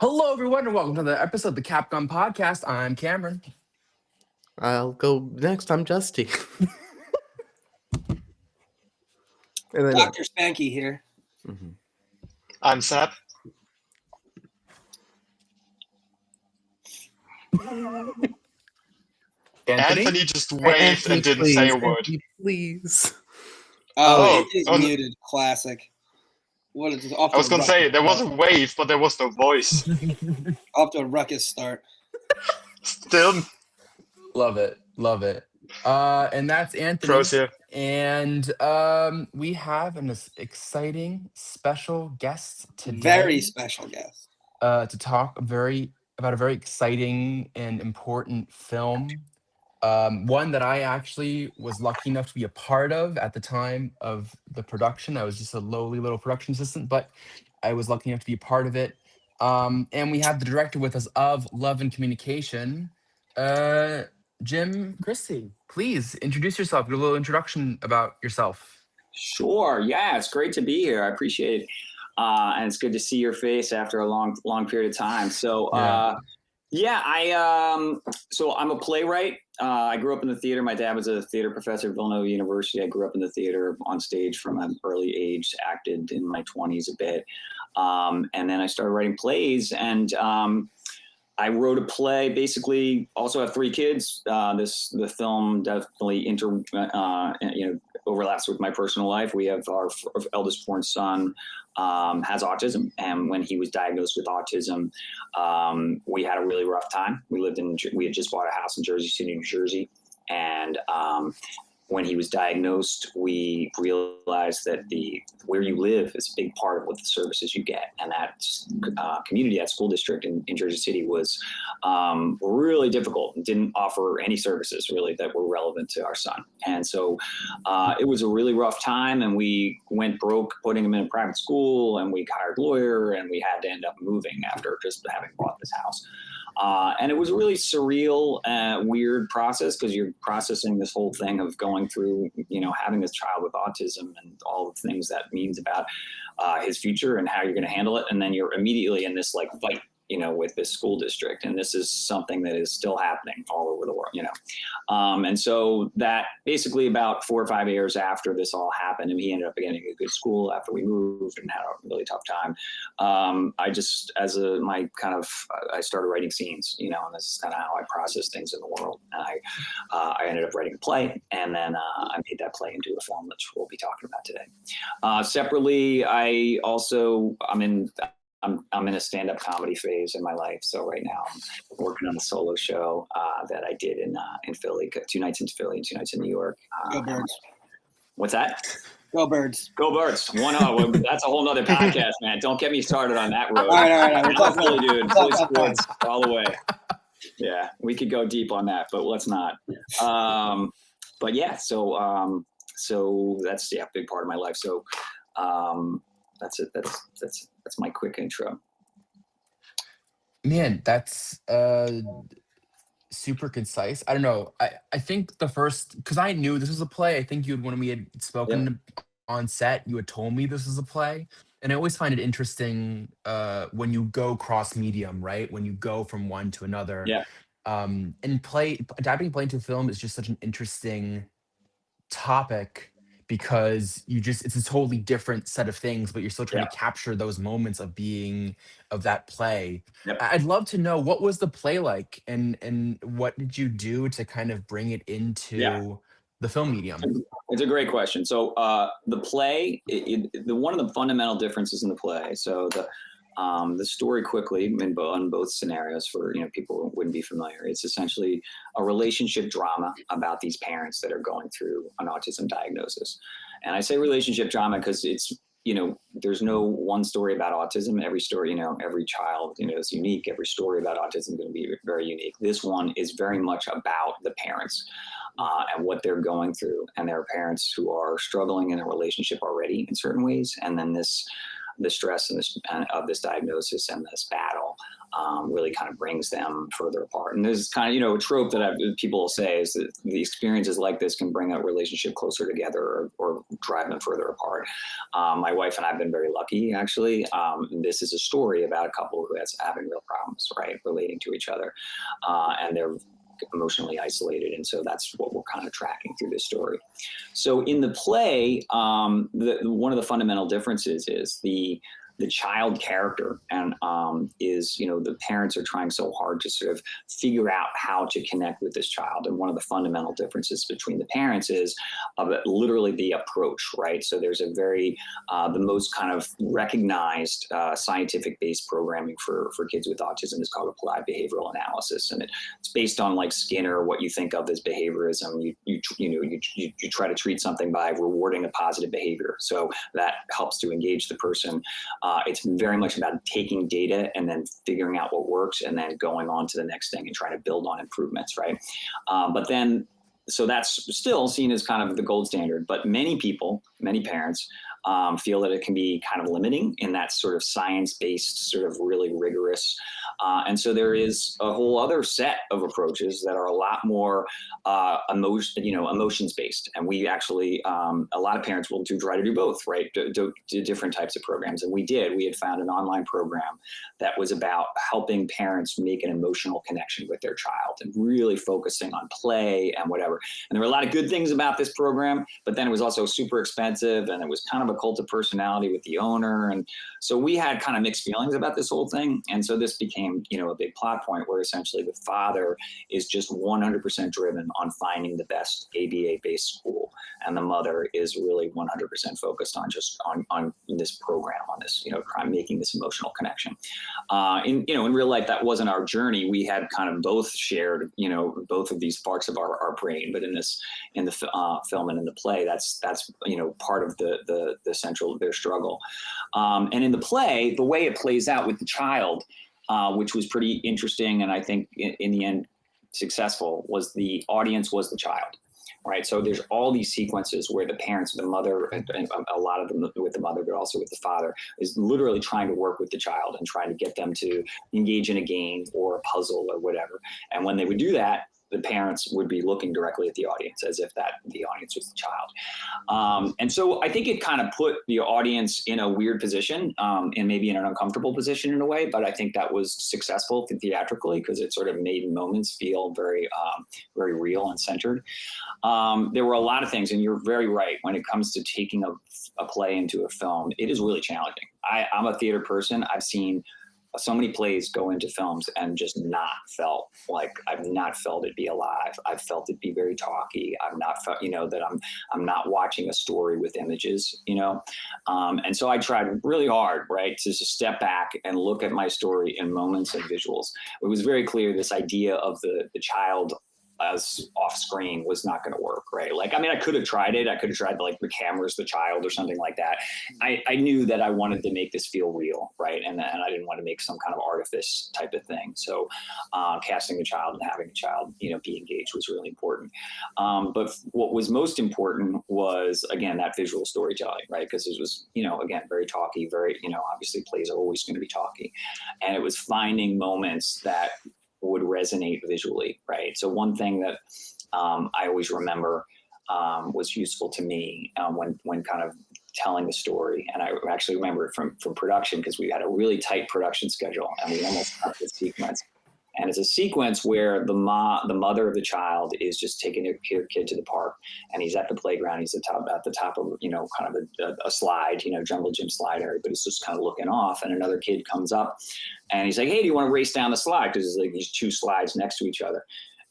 Hello, everyone, and welcome to the episode of the Capcom Podcast. I'm Cameron. I'll go next. I'm Justy. And then, Dr. Spanky here. I'm Seb. Anthony just waved and didn't say a word. Anthony, please. Oh, Oh, Anthony's oh, no. muted. Classic. What is I was gonna say there was a wave, but there was no voice. Off to a ruckus start. Still, Love it. And that's Anthony. pros here. And we have an exciting special guest today. Very special guest. To talk about a very exciting and important film. One that I actually was lucky enough to be a part of at the time of the production. I was just a lowly little production assistant, but I was lucky enough to be a part of it. And we have the director with us of Love and Communication, Jim Christy. Please introduce yourself. Give a little introduction about yourself. Sure. Yeah, it's great to be here. I appreciate it. And it's good to see your face after a long period of time. So, so I'm a playwright. I grew up in the theater. My dad was a theater professor at Villanova University. I grew up in the theater on stage from an early age, acted in my 20s a bit. And then I started writing plays, and I wrote a play, basically also have 3 kids. The film definitely overlaps with my personal life. We have our eldest born son has autism. And when he was diagnosed with autism, we had a really rough time. We had just bought a house in Jersey City, New Jersey. And when he was diagnosed, we realized that where you live is a big part of what the services you get. And that community, that school district in Jersey City was really difficult and didn't offer any services really that were relevant to our son. And so it was a really rough time, and we went broke putting him in a private school, and we hired a lawyer, and we had to end up moving after just having bought this house. And it was a really surreal, weird process, because you're processing this whole thing of going through, having this child with autism and all the things that means about his future and how you're going to handle it. And then you're immediately in this fight, with this school district. And this is something that is still happening all over the world, and so that basically about 4 or 5 years after this all happened, and he ended up getting a good school after we moved and had a really tough time. I just, I started writing scenes, and this is kind of how I process things in the world. And I ended up writing a play, and then I made that play into a film, which we'll be talking about today. Separately, I'm in a stand-up comedy phase in my life. So right now I'm working on a solo show that I did in Philly, 2 nights in Philly and 2 nights in New York. Go Birds. What's that? Go Birds. Go Birds. Well, that's a whole nother podcast, man. Don't get me started on that road. All right. We're talking Philly, dude. Philly sports all the way. Yeah, we could go deep on that, but let's not. But yeah, so that's a big part of my life. So that's it. That's my quick intro. Man, that's super concise. I don't know. I think because I knew this was a play. I think when we had spoken on set, you had told me this was a play. And I always find it interesting when you go cross medium, right? When you go from one to another. Yeah. And adapting play into a film is just such an interesting topic, because it's a totally different set of things, but you're still trying to capture those moments of that play. Yep. I'd love to know, what was the play like, and what did you do to kind of bring it into the film medium? It's a great question. So the play, one of the fundamental differences in the play, so the story quickly in both scenarios for people who wouldn't be familiar, it's essentially a relationship drama about these parents that are going through an autism diagnosis. And I say relationship drama because it's there's no one story about autism. Every story, every child is unique. Every story about autism is going to be very unique. This one is very much about the parents and what they're going through, and there are parents who are struggling in a relationship already in certain ways, and then the stress of this diagnosis and this battle really kind of brings them further apart. And there's kind of, you know, a trope that people will say is that the experiences like this can bring a relationship closer together or drive them further apart. My wife and I have been very lucky, actually. This is a story about a couple who is having real problems, right, relating to each other. And they're emotionally isolated. And so that's what we're kind of tracking through this story. So in the play, one of the fundamental differences is the child character, and is, you know, the parents are trying so hard to sort of figure out how to connect with this child. And one of the fundamental differences between the parents is literally the approach, right? So there's a very, the most kind of recognized scientific-based programming for kids with autism is called applied behavioral analysis. And it's based on like Skinner, what you think of as behaviorism. You try to treat something by rewarding a positive behavior. So that helps to engage the person. It's very much about taking data and then figuring out what works and then going on to the next thing and trying to build on improvements, right? But then, so that's still seen as kind of the gold standard, but many people, many parents feel that it can be kind of limiting in that sort of science-based, sort of really rigorous. And so there is a whole other set of approaches that are a lot more emotions-based. And we actually, a lot of parents will try to do both, right? Do different types of programs. And we had found an online program that was about helping parents make an emotional connection with their child and really focusing on play and whatever. And there were a lot of good things about this program, but then it was also super expensive and it was kind of a cult of personality with the owner. And so we had kind of mixed feelings about this whole thing. And so this became, you know, a big plot point where essentially the father is just 100% driven on finding the best ABA-based school. And the mother is really 100% focused on just on this program, on this, you know, making this emotional connection. In real life, that wasn't our journey. We had kind of both shared, you know, both of these parts of our brain, but in the film and in the play, that's, you know, part of the central of their struggle. And in the play, the way it plays out with the child, which was pretty interesting, and I think in the end successful, was the audience was the child. Right. So there's all these sequences where the parents, the mother, and a lot of them with the mother, but also with the father, is literally trying to work with the child and trying to get them to engage in a game or a puzzle or whatever. And when they would do that, the parents would be looking directly at the audience as if the audience was the child. And so I think it kind of put the audience in a weird position and maybe in an uncomfortable position in a way, but I think that was successful theatrically because it sort of made moments feel very, very real and centered. There were a lot of things, and you're very right, when it comes to taking a play into a film, it is really challenging. I'm a theater person. I've seen so many plays go into films and just not felt like I've not felt it be alive. I've felt it be very talky. I've not felt, you know, that I'm not watching a story with images, you know? And so I tried really hard, right, to just step back and look at my story in moments and visuals. It was very clear this idea of the child as off screen was not going to work, right? Like, I mean, I could have tried it. I could have tried like the camera's the child or something like that. I knew that I wanted to make this feel real, right? And I didn't want to make some kind of artifice type of thing. So casting the child and having the child, you know, be engaged was really important. But what was most important was, again, that visual storytelling, right? Because it was, you know, again, very talky, very, you know, obviously plays are always going to be talky. And it was finding moments that would resonate visually, right? So one thing that I always remember was useful to me when kind of telling the story, and I actually remember it from production because we had a really tight production schedule, and we almost got this sequence. And it's a sequence where the mother of the child is just taking her kid to the park, and he's at the playground. He's at the top of, you know, kind of a slide, you know, jungle gym slide area, but he's just kind of looking off. And another kid comes up, and he's like, "Hey, do you want to race down the slide?" Because there's like these two slides next to each other,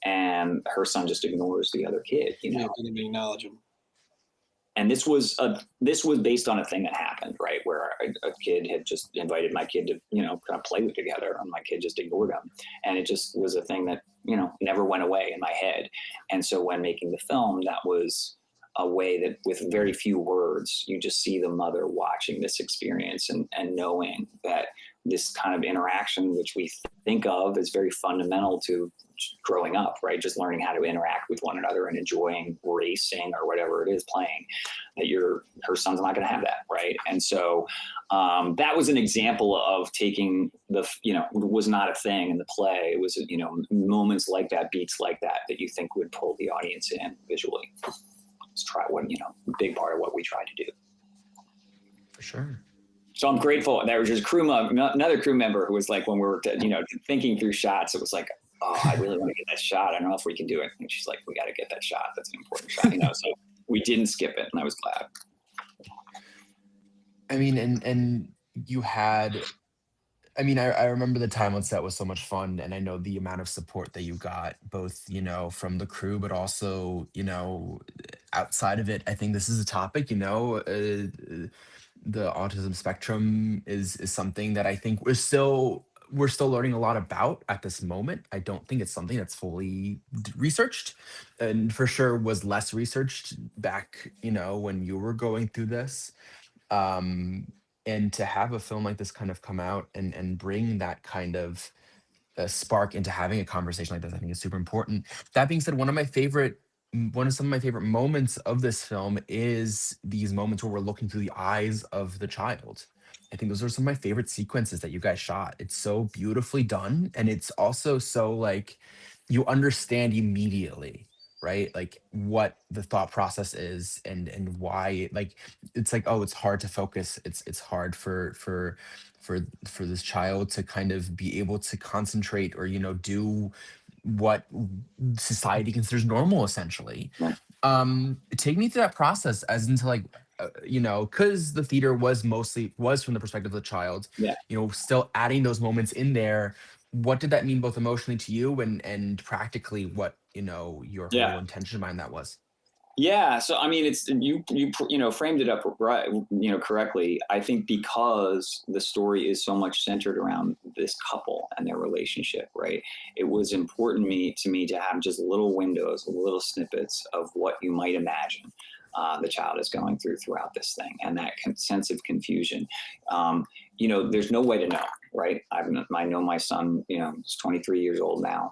and her son just ignores the other kid, you know. Yeah, didn't even acknowledge him. And this was based on a thing that happened, right? Where a kid had just invited my kid to, you know, kind of play together, and my kid just ignored him. And it just was a thing that, you know, never went away in my head. And so when making the film, that was a way that with very few words, you just see the mother watching this experience and knowing that this kind of interaction, which we think of as very fundamental to growing up, right? Just learning how to interact with one another and enjoying racing or whatever it is playing, that her son's not going to have that, right? And so that was an example of taking it was not a thing in the play. It was, moments like that, beats like that you think would pull the audience in visually. Let's try big part of what we tried to do. For sure. So I'm grateful. There was just another crew member who was like, when we were, thinking through shots, it was like, oh, I really want to get that shot. I don't know if we can do it. And she's like, we got to get that shot. That's an important shot, So we didn't skip it, and I was glad. I mean, and you had, I remember the time on set was so much fun, and I know the amount of support that you got, both, from the crew, but also, outside of it. I think this is a topic, the autism spectrum is something that I think we're still learning a lot about at this moment. I don't think it's something that's fully researched, and for sure was less researched back, when you were going through this. And to have a film like this kind of come out and bring that kind of spark into having a conversation like this, I think is super important. That being said, some of my favorite moments of this film is these moments where we're looking through the eyes of the child. I think those are some of my favorite sequences that you guys shot. It's so beautifully done, and it's also so like you understand immediately, right? Like what the thought process is and why. Like it's like, oh, it's hard to focus. It's hard for this child to kind of be able to concentrate or do what society considers normal, essentially. Right. Take me through that process, as into like, because the theater was from the perspective of the child. Yeah. Still adding those moments in there. What did that mean, both emotionally to you and practically? What your whole intention behind that was? Yeah, so it's you framed it up right, correctly. I think because the story is so much centered around this couple and their relationship, right? It was important to me to have just little windows, little snippets of what you might imagine the child is going throughout this thing, and that sense of confusion. There's no way to know, right? I know my son, is 23 years old now,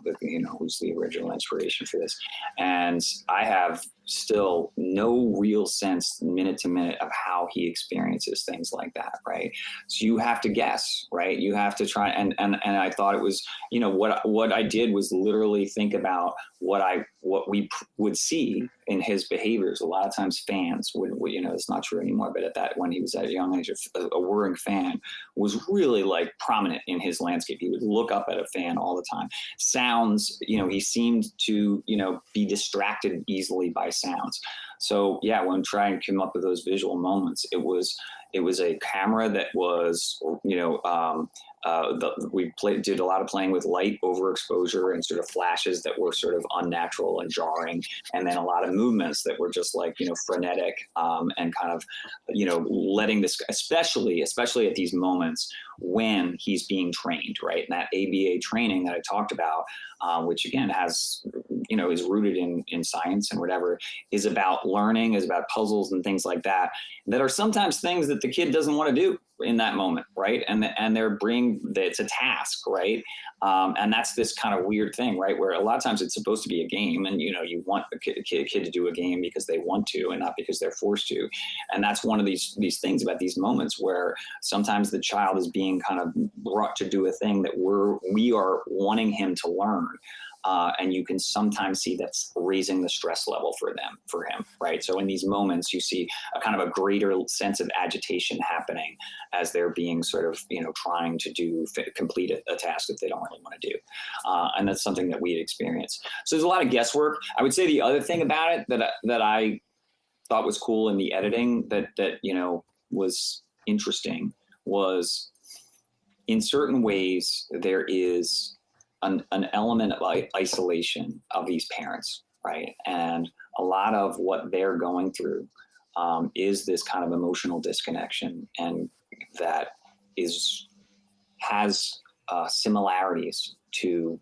who's the original inspiration for this. And I have still no real sense minute to minute of how he experiences things like that, right? So you have to guess, right? You have to try. And I thought it was, what I did was literally think about what we would see in his behaviors. A lot of times fans would it's not true anymore, but when he was at a young age, a whirring fan was really like prominent in his landscape. He would look up at a fan all the time. Sounds, he seemed to, be distracted easily by sounds. So yeah, when trying to come up with those visual moments, it was a camera that was, we did a lot of playing with light overexposure and sort of flashes that were sort of unnatural and jarring, and then a lot of movements that were just like frenetic, and kind of letting this, especially at these moments when he's being trained, right? And that ABA training that I talked about, which again has is rooted in science and whatever, is about learning, is about puzzles and things like that are sometimes things that the kid doesn't want to do in that moment, right? And it's a task, right? And that's this kind of weird thing, right? Where a lot of times it's supposed to be a game, and you want the kid to do a game because they want to and not because they're forced to. And that's one of these things about these moments where sometimes the child is being kind of brought to do a thing that we are wanting him to learn. And you can sometimes see that's raising the stress level for him, right? So in these moments, you see a kind of a greater sense of agitation happening as they're being sort of, trying to complete a task that they don't really want to do. And that's something that we experienced. So there's a lot of guesswork. I would say the other thing about it that I thought was cool in the editing that was interesting was, in certain ways, there is an element of isolation of these parents, right? And a lot of what they're going through is this kind of emotional disconnection, and that has similarities to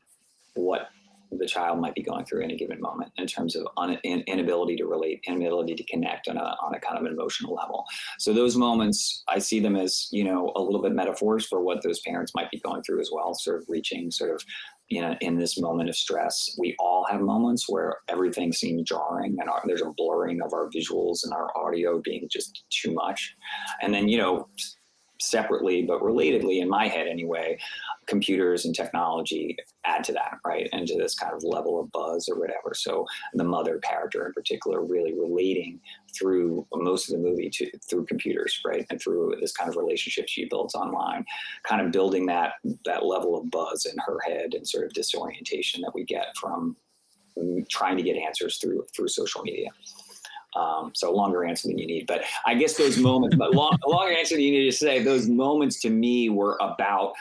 what the child might be going through in a given moment in terms of inability to relate, inability to connect on a kind of an emotional level. So those moments, I see them as, you know, a little bit metaphors for what those parents might be going through as well, sort of reaching sort of, you know, in this moment of stress. We all have moments where everything seems jarring and there's a blurring of our visuals and our audio being just too much. And then, you know, separately but relatedly, in my head anyway, computers and technology add to that, right? And to this kind of level of buzz or whatever. So the mother character in particular really relating through most of the movie through computers, right? And through this kind of relationship she builds online, kind of building that level of buzz in her head and sort of disorientation that we get from trying to get answers through social media. So longer answer than you need, but I guess those moments, but longer answer than you need to say, those moments to me were about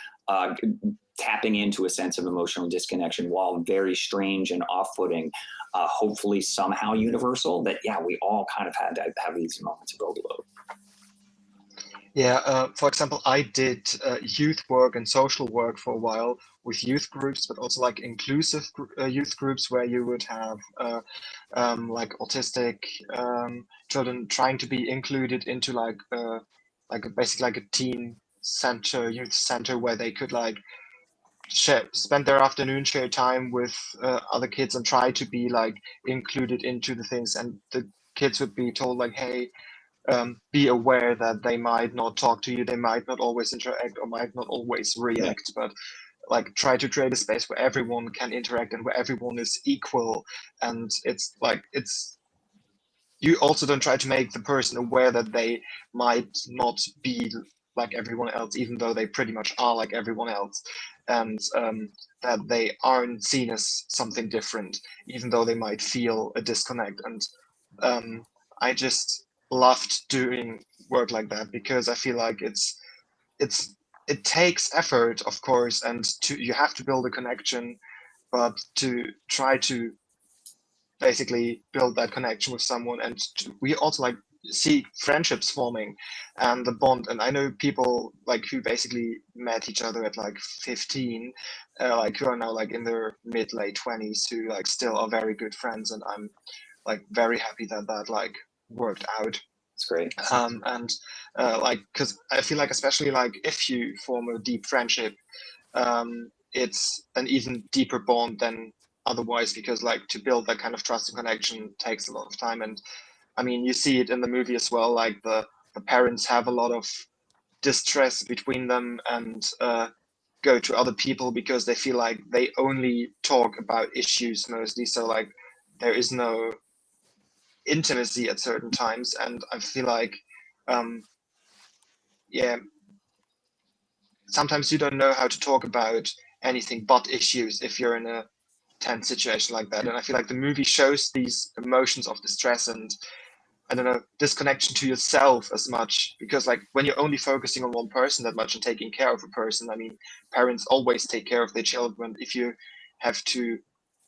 tapping into a sense of emotional disconnection while very strange and off-putting, hopefully somehow universal, that, yeah, we all kind of had to have these moments of overload. Yeah, for example, I did youth work and social work for a while with youth groups, but also like inclusive youth groups where you would have like autistic children trying to be included into like basically like a teen center, youth center, where they could like spend their afternoon, share time with other kids and try to be like included into the things. And the kids would be told like, hey, be aware that they might not talk to you, they might not always interact or might not always react, but like try to create a space where everyone can interact and where everyone is equal. And it's like, you also don't try to make the person aware that they might not be like everyone else, even though they pretty much are like everyone else, and that they aren't seen as something different, even though they might feel a disconnect. And I just loved doing work like that because I feel like it takes effort, of course, and you have to build a connection, but to try to basically build that connection with someone, and we also like see friendships forming and the bond. And I know people like who basically met each other at like 15, like who are now like in their late 20s, who like still are very good friends, and I'm like very happy that like worked out. It's great. And like, because I feel like, especially like if you form a deep friendship, it's an even deeper bond than otherwise, because like to build that kind of trust and connection takes a lot of time. And I mean, you see it in the movie as well, like the parents have a lot of distress between them and go to other people because they feel like they only talk about issues mostly. So like there is no intimacy at certain times. And I feel like, yeah, sometimes you don't know how to talk about anything but issues if you're in a tense situation like that. And I feel like the movie shows these emotions of distress and, I don't know, disconnection to yourself as much, because like when you're only focusing on one person that much and taking care of a person, I mean, parents always take care of their children. If you have to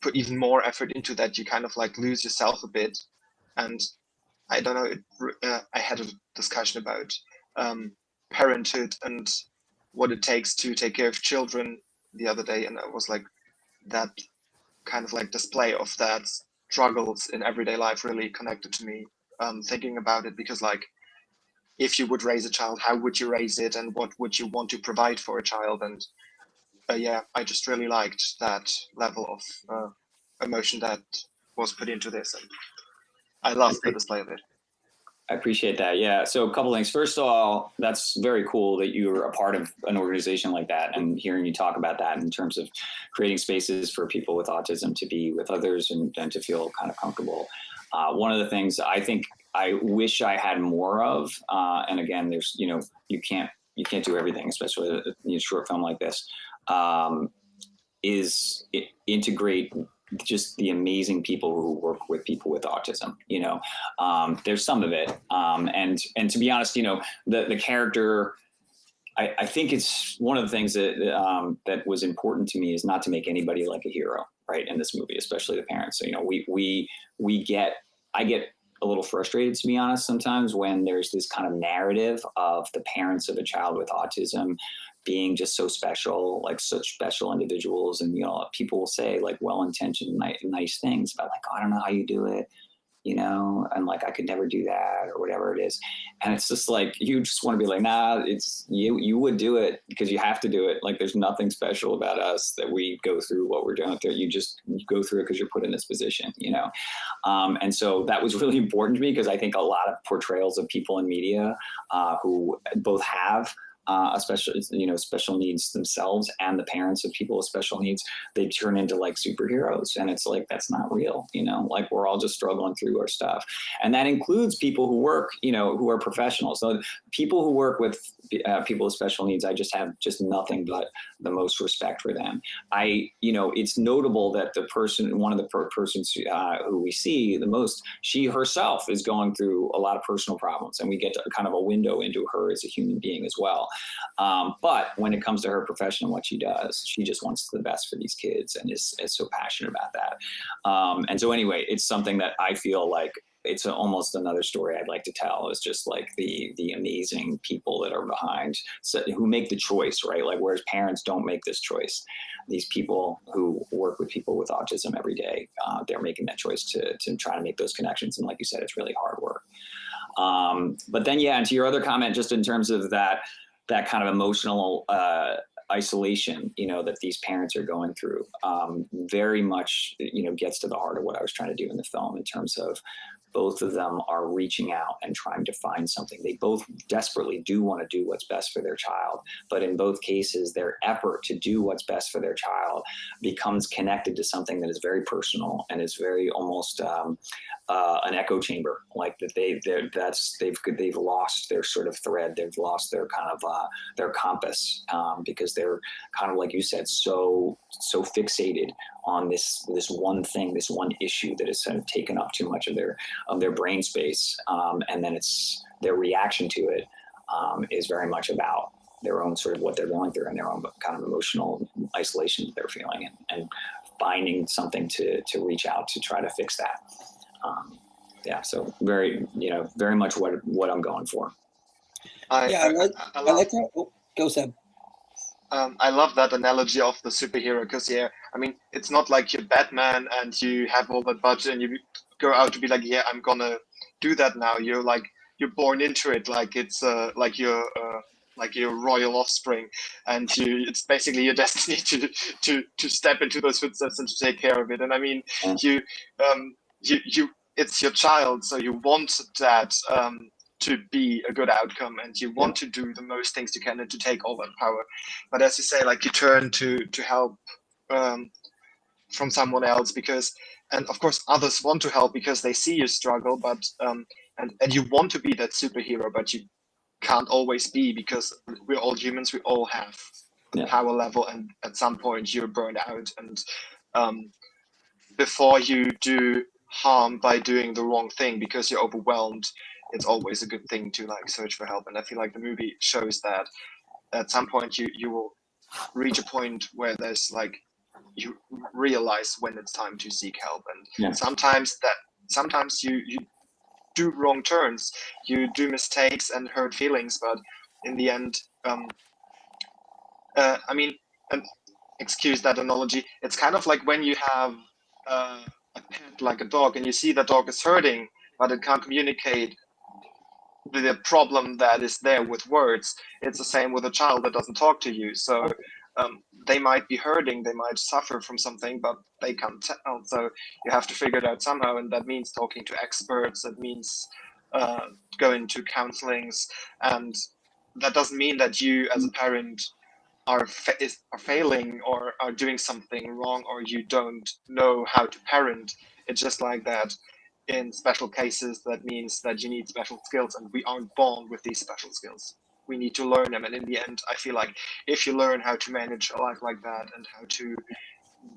put even more effort into that, you kind of like lose yourself a bit. And I don't know, I had a discussion about parenthood and what it takes to take care of children the other day, and I was like, that kind of like display of that struggles in everyday life really connected to me, thinking about it, because like if you would raise a child, how would you raise it and what would you want to provide for a child? And yeah, I just really liked that level of emotion that was put into this, and I loved the display of it. I appreciate that. Yeah. So a couple things. First of all, that's very cool that you're a part of an organization like that, and hearing you talk about that in terms of creating spaces for people with autism to be with others and to feel kind of comfortable. One of the things I think I wish I had more of, and again, there's, you know, you can't do everything, especially in a short film like this, is integrate just the amazing people who work with people with autism. You know, there's some of it, and to be honest, you know, the character, I think it's one of the things that that was important to me is not to make anybody like a hero, right, in this movie, especially the parents. So, you know, I get a little frustrated, to be honest, sometimes when there's this kind of narrative of the parents of a child with autism being just so special, like such special individuals. And, people will say like well-intentioned, nice things about like, oh, I don't know how you do it, and like, I could never do that or whatever it is. And it's just like, you just want to be like, nah, it's you would do it because you have to do it. Like, there's nothing special about us that we go through what we're doing there. You go through it because you're put in this position, and so that was really important to me, because I think a lot of portrayals of people in media who both have special needs themselves and the parents of people with special needs, they turn into like superheroes. And it's like, that's not real, like we're all just struggling through our stuff. And that includes people who work, who are professionals. So people who work with people with special needs, I just have nothing but the most respect for them. It's notable that one of the persons who we see the most, she herself is going through a lot of personal problems, and we get kind of a window into her as a human being as well. But when it comes to her profession and what she does, she just wants the best for these kids and is so passionate about that. And so anyway, it's something that I feel like it's almost another story I'd like to tell, is just like the amazing people that are behind, who make the choice, right? Like, whereas parents don't make this choice, these people who work with people with autism every day, they're making that choice to try to make those connections. And like you said, it's really hard work. But then, yeah, and to your other comment, just in terms of that kind of emotional isolation, that these parents are going through, very much, gets to the heart of what I was trying to do in the film, in terms of both of them are reaching out and trying to find something. They both desperately do want to do what's best for their child, but in both cases, their effort to do what's best for their child becomes connected to something that is very personal and is very almost an echo chamber, like that they've lost their sort of thread, they've lost their kind of their compass, because they're kind of, like you said, so fixated on this one thing, this one issue that has sort of taken up too much of their brain space, and then it's their reaction to it is very much about their own sort of what they're going through and their own kind of emotional isolation that they're feeling, and finding something to reach out to try to fix that. So very much what I'm going for. I like that. Oh, go Seb. I love that analogy of the superhero, because it's not like you're Batman and you have all that budget and you go out to be like, yeah, I'm gonna do that now. You're born into it, like it's like your royal offspring, and it's basically your destiny to step into those footsteps and to take care of it. And you it's your child, so you want that to be a good outcome, and you want to do the most things you can and to take all that power. But as you say, like, you turn to help from someone else, and of course others want to help because they see you struggle, but and you want to be that superhero, but you can't always be, because we're all humans, we all have power level, and at some point you're burned out, and before you do harm by doing the wrong thing because you're overwhelmed, it's always a good thing to search for help. And I feel like the movie shows that at some point you will reach a point where there's you realize when it's time to seek help, and sometimes you do wrong turns, you do mistakes and hurt feelings, but in the end, and excuse that analogy, it's kind of like when you have a pet like a dog, and you see the dog is hurting, but it can't communicate the problem that is there with words. It's the same with a child that doesn't talk to you. So they might be hurting, they might suffer from something, but they can't tell. So you have to figure it out somehow, and that means talking to experts. That means going to counselings, and that doesn't mean that you as a parent are failing or are doing something wrong, or you don't know how to parent. It's just like that. In special cases, that means that you need special skills, and we aren't born with these special skills. We need to learn them, and in the end, I feel like if you learn how to manage a life like that and how to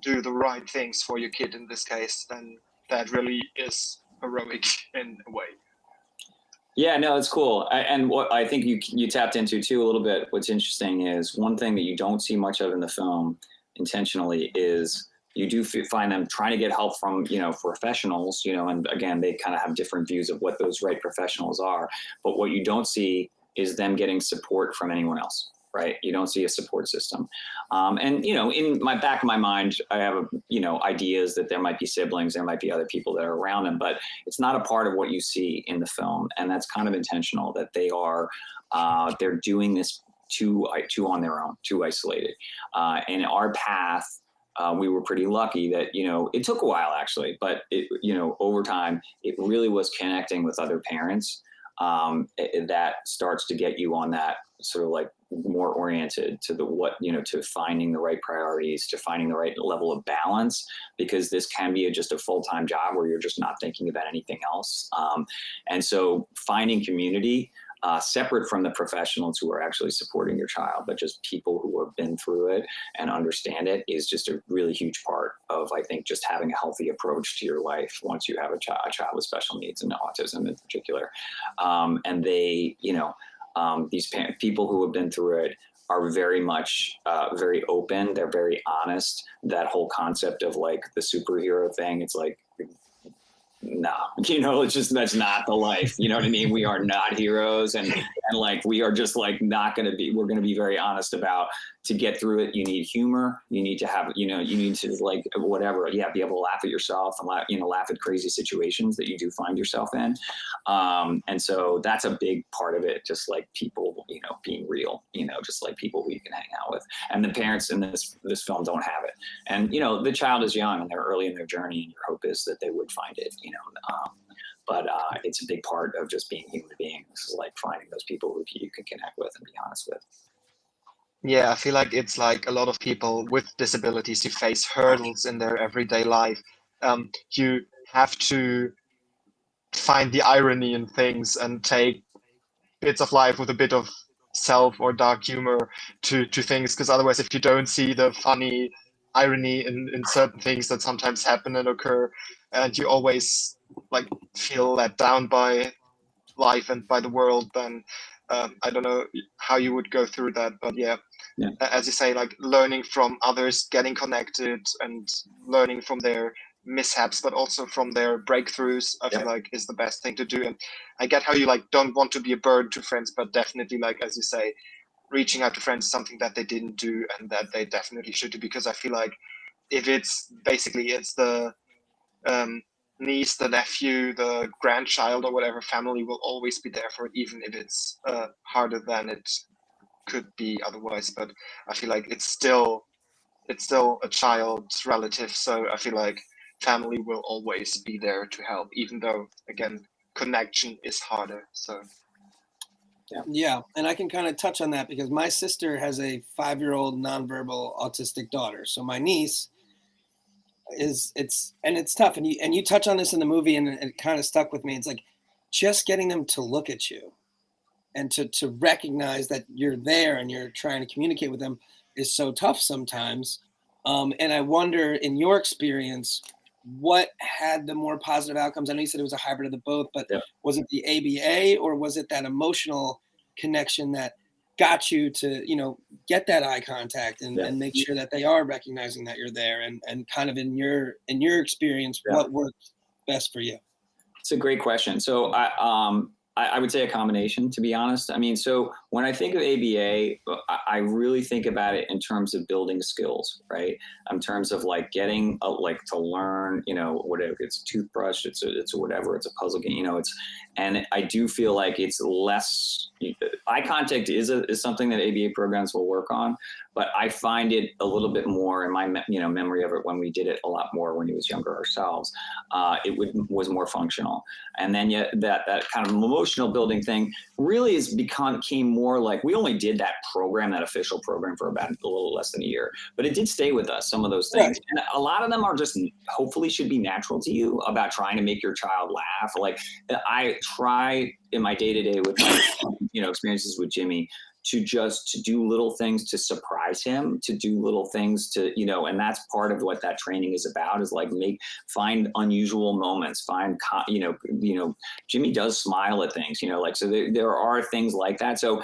do the right things for your kid in this case, then that really is heroic in a way. Yeah, no, it's cool. And what I think you tapped into too a little bit, what's interesting is one thing that you don't see much of in the film intentionally is you do find them trying to get help from, professionals, and again, they kind of have different views of what those right professionals are. But what you don't see is them getting support from anyone else. right? You don't see a support system. And, you know, in my back of my mind, I have, you know, ideas that there might be siblings, there might be other people that are around them, but it's not a part of what you see in the film. And that's kind of intentional, that they are, they're doing this too on their own, too isolated. And our path, we were pretty lucky that, you know, it took a while actually, but it, you know, over time, it really was connecting with other parents that starts to get you on that sort of like more oriented to the what, you know, to finding the right priorities, to finding the right level of balance, because this can be just a full-time job where you're just not thinking about anything else. And so finding community, separate from the professionals who are actually supporting your child, but just people who have been through it and understand it, is just a really huge part of, I think, just having a healthy approach to your life once you have a child with special needs and autism in particular. And they, you know, these people who have been through it are very much very open. They're very honest. That whole concept of like the superhero thing, it's like, no, you know, it's just, that's not the life. You know what I mean? We are not heroes, and like, we are just like not going to be, we're going to be very honest about, to get through it, you need humor. You need to have, you know, you need to like, whatever, yeah, be able to laugh at yourself and laugh, you know, laugh at crazy situations that you do find yourself in. And so that's a big part of it. Just like people, you know, being real, you know, just like people who you can hang out with. And the parents in this film don't have it. And, you know, the child is young and they're early in their journey, and your hope is that they would find it, you know, but it's a big part of just being human beings, like finding those people who you can connect with and be honest with. Yeah, I feel like it's like a lot of people with disabilities who face hurdles in their everyday life. You have to find the irony in things and take bits of life with a bit of self or dark humor to things, because otherwise, if you don't see the funny irony in certain things that sometimes happen and occur, and you always like feel let down by life and by the world, then I don't know how you would go through that. But yeah, as you say, like learning from others, getting connected and learning from their mishaps, but also from their breakthroughs, I feel like is the best thing to do. And I get how you like don't want to be a burden to friends, but definitely, like as you say, reaching out to friends is something that they didn't do and that they definitely should do, because I feel like if it's basically, it's the niece, the nephew, the grandchild, or whatever, family will always be there for it, even if it's harder than it could be otherwise. But I feel like it's still a child's relative, so I feel like family will always be there to help, even though, again, connection is harder. So yeah, and I can kind of touch on that because my sister has a 5-year-old nonverbal autistic daughter. So my niece it's tough, and you touch on this in the movie, and it kind of stuck with me. It's like just getting them to look at you and to recognize that you're there and you're trying to communicate with them is so tough sometimes. And I wonder, in your experience, what had the more positive outcomes? I know you said it was a hybrid of the both, but was it the ABA, or was it that emotional connection that got you to, you know, get that eye contact and make sure that they are recognizing that you're there, and kind of in your experience, what worked best for you? It's a great question. So I would say a combination, to be honest. I mean, so when I think of ABA, I really think about it in terms of building skills, right? In terms of like getting like to learn, you know, whatever, it's a toothbrush, it's a whatever, it's a puzzle game, you know, and I do feel like it's less, eye contact is something that ABA programs will work on, but I find it a little bit more in my, you know, memory of it when we did it a lot more when he was younger ourselves, was more functional. And then that kind of emotional building thing really came more like, we only did that program, that official program, for about a little less than a year, but it did stay with us, some of those things. Right. And a lot of them are just, hopefully should be natural to you, about trying to make your child laugh. Like I try in my day-to-day with my, you know, experiences with Jimmy, to do little things to surprise him, to do little things to, you know, and that's part of what that training is about, is like find unusual moments, you know, Jimmy does smile at things, you know, like, so there are things like that. So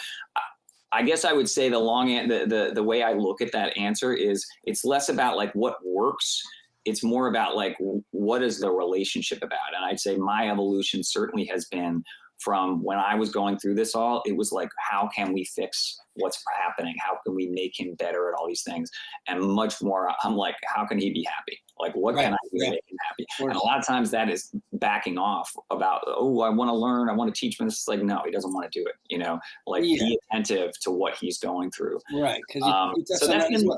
I guess I would say the way I look at that answer is, it's less about like what works. It's more about like, what is the relationship about? And I'd say my evolution certainly has been from when I was going through this all, it was like, how can we fix what's happening? How can we make him better at all these things? And much more, I'm like, how can he be happy? Like, what can I do to make him happy? And a lot of times that is backing off about, oh, I want to learn, I want to teach him. It's like, no, he doesn't want to do it. You know, like be attentive to what he's going through. Right. Because so that's been,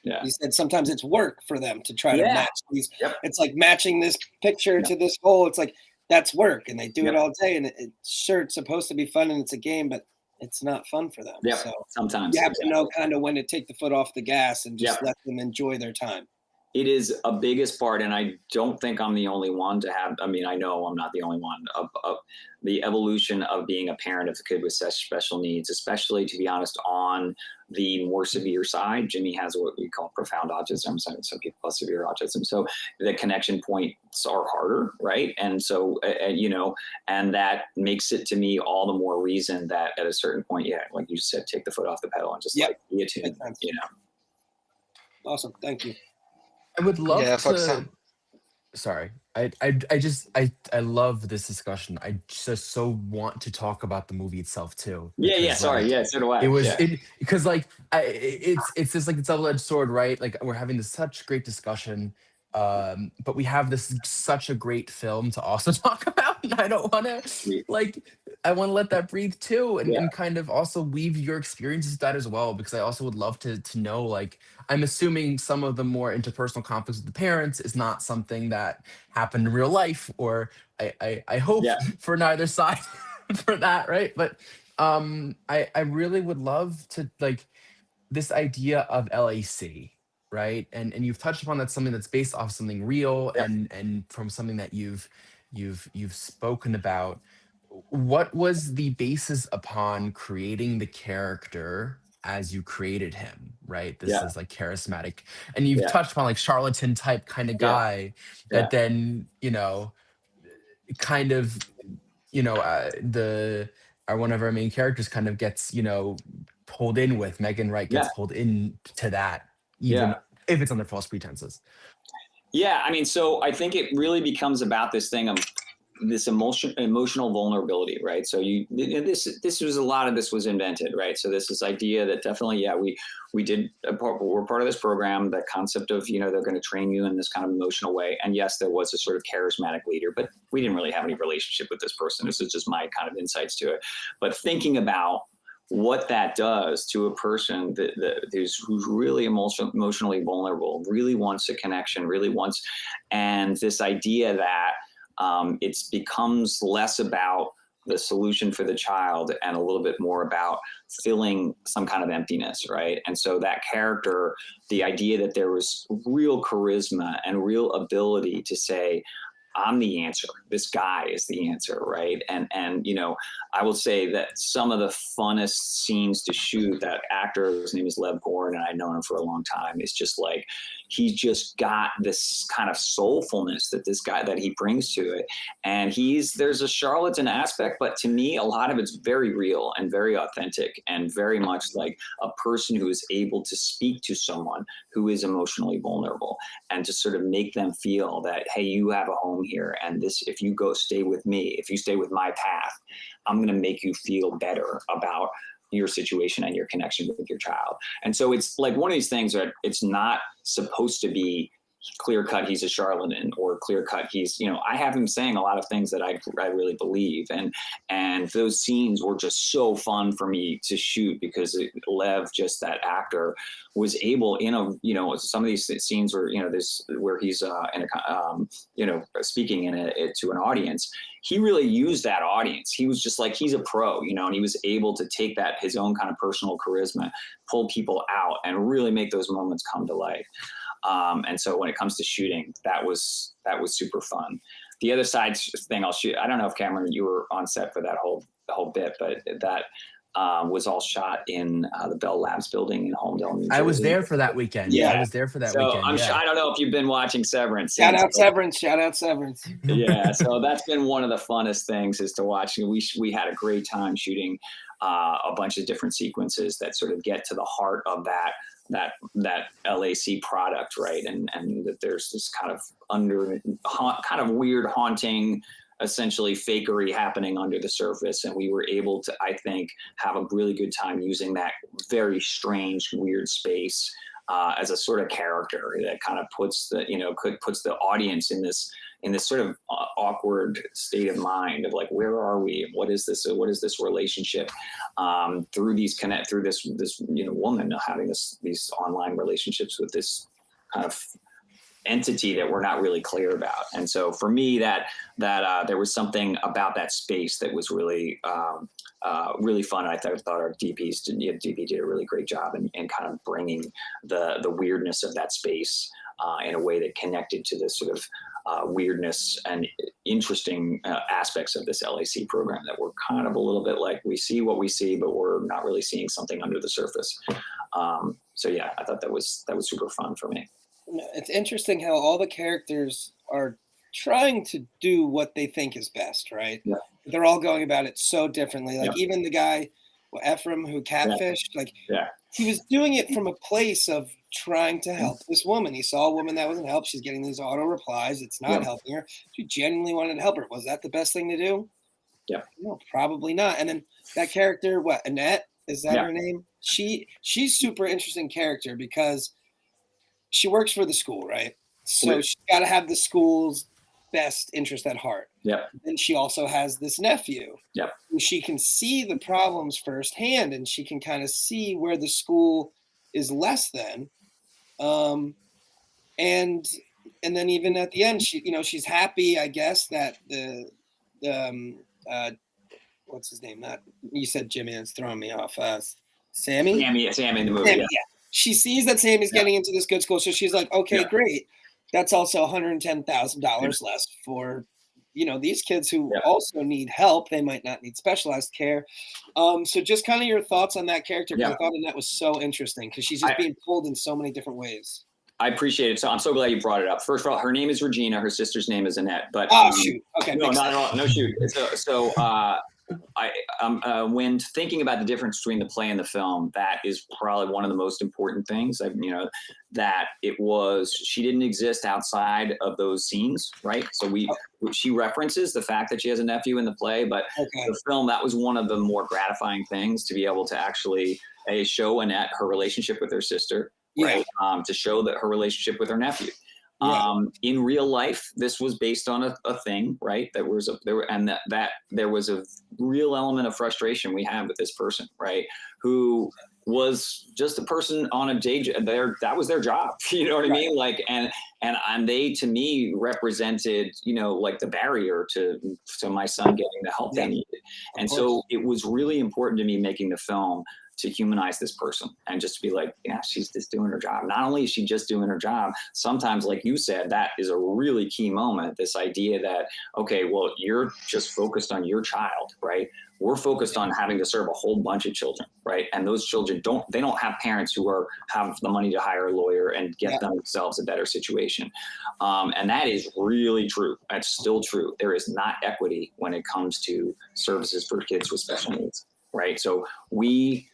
yeah. You said sometimes it's work for them to try to match these. It's like matching this picture to this hole. It's like, that's work, and they do it all day. And sure, it's supposed to be fun and it's a game, but it's not fun for them. Yeah, so sometimes you have to know kind of when to take the foot off the gas and just let them enjoy their time. It is a biggest part, and I don't think I'm the only one to have. I mean, I know I'm not the only one of the evolution of being a parent of a kid with such special needs, especially, to be honest, on the more severe side. Jimmy has what we call profound autism. Some people call severe autism. So the connection points are harder, right? And so, you know, and that makes it to me all the more reason that at a certain point, like you said, take the foot off the pedal and just like be attuned, you know. Awesome. Thank you. I would love to. Sorry, I love this discussion. I just so want to talk about the movie itself too. Sorry, so do I. It was because like it's just like a double-edged sword, right? Like we're having this such great discussion, but we have this such a great film to also talk about, and I don't want to I want to let that breathe too, and kind of also weave your experiences with that as well, because I also would love to know, like, I'm assuming some of the more interpersonal conflicts with the parents is not something that happened in real life, or I hope for neither side for that, right? But I really would love to, like, this idea of LAC, right? And you've touched upon that, something that's based off something real and from something that you've spoken about. What was the basis upon creating the character as you created him, right? This is like charismatic, and you've touched upon like charlatan type kind of guy that then, you know, kind of, you know, one of our main characters kind of gets, you know, pulled in with. Megan Wright gets pulled into that, even if it's under false pretenses. Yeah, I mean, so I think it really becomes about this thing of this emotional vulnerability, right? So this was, a lot of this was invented, right? So this idea that definitely, we did, we're part of this program, the concept of, you know, they're going to train you in this kind of emotional way. And yes, there was a sort of charismatic leader, but we didn't really have any relationship with this person. This is just my kind of insights to it. But thinking about what that does to a person who's really emotionally vulnerable, really wants a connection, and this idea that it becomes less about the solution for the child and a little bit more about filling some kind of emptiness, right? And so that character, the idea that there was real charisma and real ability to say, I'm the answer. This guy is the answer, right? And you know, I will say that some of the funnest scenes to shoot, that actor, his name is Lev Gorn, and I've known him for a long time, is just like, he's just got this kind of soulfulness that he brings to it. And there's a charlatan aspect, but to me, a lot of it's very real and very authentic and very much like a person who is able to speak to someone who is emotionally vulnerable and to sort of make them feel that, hey, you have a home here, and if you stay with me, if you stay with my path, I'm going to make you feel better about your situation and your connection with your child. And so it's like one of these things that it's not supposed to be clear cut he's a charlatan, or clear cut he's, you know, I have him saying a lot of things that I really believe, and those scenes were just so fun for me to shoot because Lev, just that actor, was able, in a, you know, some of these scenes where, you know, where he's you know, speaking to an audience, he really used that audience. He was just like, he's a pro, you know, and he was able to take that, his own kind of personal charisma, pull people out and really make those moments come to life. And so when it comes to shooting, that was super fun. The other side thing I'll shoot, I don't know if Cameron, you were on set for that whole bit, but that was all shot in the Bell Labs building in Holmdel, New Jersey. I was there for that weekend. Yeah, I was there for that weekend. I don't know if you've been watching Severance. Shout out Severance. Yeah, so that's been one of the funnest things, is to watch. We had a great time shooting a bunch of different sequences that sort of get to the heart of that LAC product, right? And that there's this kind of weird, haunting essentially fakery happening under the surface. And we were able to, I think, have a really good time using that very strange, weird space as a sort of character that kind of puts the audience in this sort of awkward state of mind of like, where are we? What is this relationship? Through this woman having these online relationships with this kind of entity that we're not really clear about. And so for me, that there was something about that space that was really really fun. I thought our DP did a really great job in kind of bringing the weirdness of that space in a way that connected to this sort of weirdness and interesting aspects of this LAC program that we're kind of a little bit like, we see what we see, but we're not really seeing something under the surface. So yeah, I thought that was super fun for me. It's interesting how all the characters are trying to do what they think is best, right? Yeah. They're all going about it so differently. Like Yeah. even the guy, Ephraim, who catfished, he was doing it from a place of trying to help this woman. He saw a woman that wasn't helped. She's getting these auto replies. It's not helping her. She genuinely wanted to help her. Was that the best thing to do? Yeah. No, probably not. And then that character, Annette, is that her name? She's super interesting character because she works for the school, right? So she's got to have the school's best interest at heart. Yeah. And she also has this nephew. Yeah. Who she can see the problems firsthand, and she can kind of see where the school is less than. And then even at the end, she's happy, I guess, that the what's his name? Not you said Jimmy. It's throwing me off. Sammy in the movie. Sammy, yeah. She sees that Sammy's getting into this good school, so she's like, okay, great. That's also $110,000 less for, these kids who also need help. They might not need specialized care. So just kind of your thoughts on that character. I thought that was so interesting because she's just being pulled in so many different ways. I appreciate it. So I'm so glad you brought it up. First of all, her name is Regina. Her sister's name is Annette. But shoot. Okay. No, not at all. No, shoot. So when thinking about the difference between the play and the film, that is probably one of the most important things. That she didn't exist outside of those scenes, right? So she references the fact that she has a nephew in the play, but the film, that was one of the more gratifying things, to be able to actually show Annette her relationship with her sister, right? To show that her relationship with her nephew. In real life, this was based on a thing, right? There was a real element of frustration we had with this person, right? Who was just a person on a day job. That was their job. You know what I mean? Like, and they, to me, represented, like the barrier to my son getting the help they needed. And so it was really important to me making the film to humanize this person and just to be like, yeah, she's just doing her job. Not only is she just doing her job, sometimes, like you said, that is a really key moment. This idea that, okay, well, you're just focused on your child, right? We're focused on having to serve a whole bunch of children, right? And those children don't have parents who have the money to hire a lawyer and get themselves a better situation. And that is really true. That's still true. There is not equity when it comes to services for kids with special needs, right? So we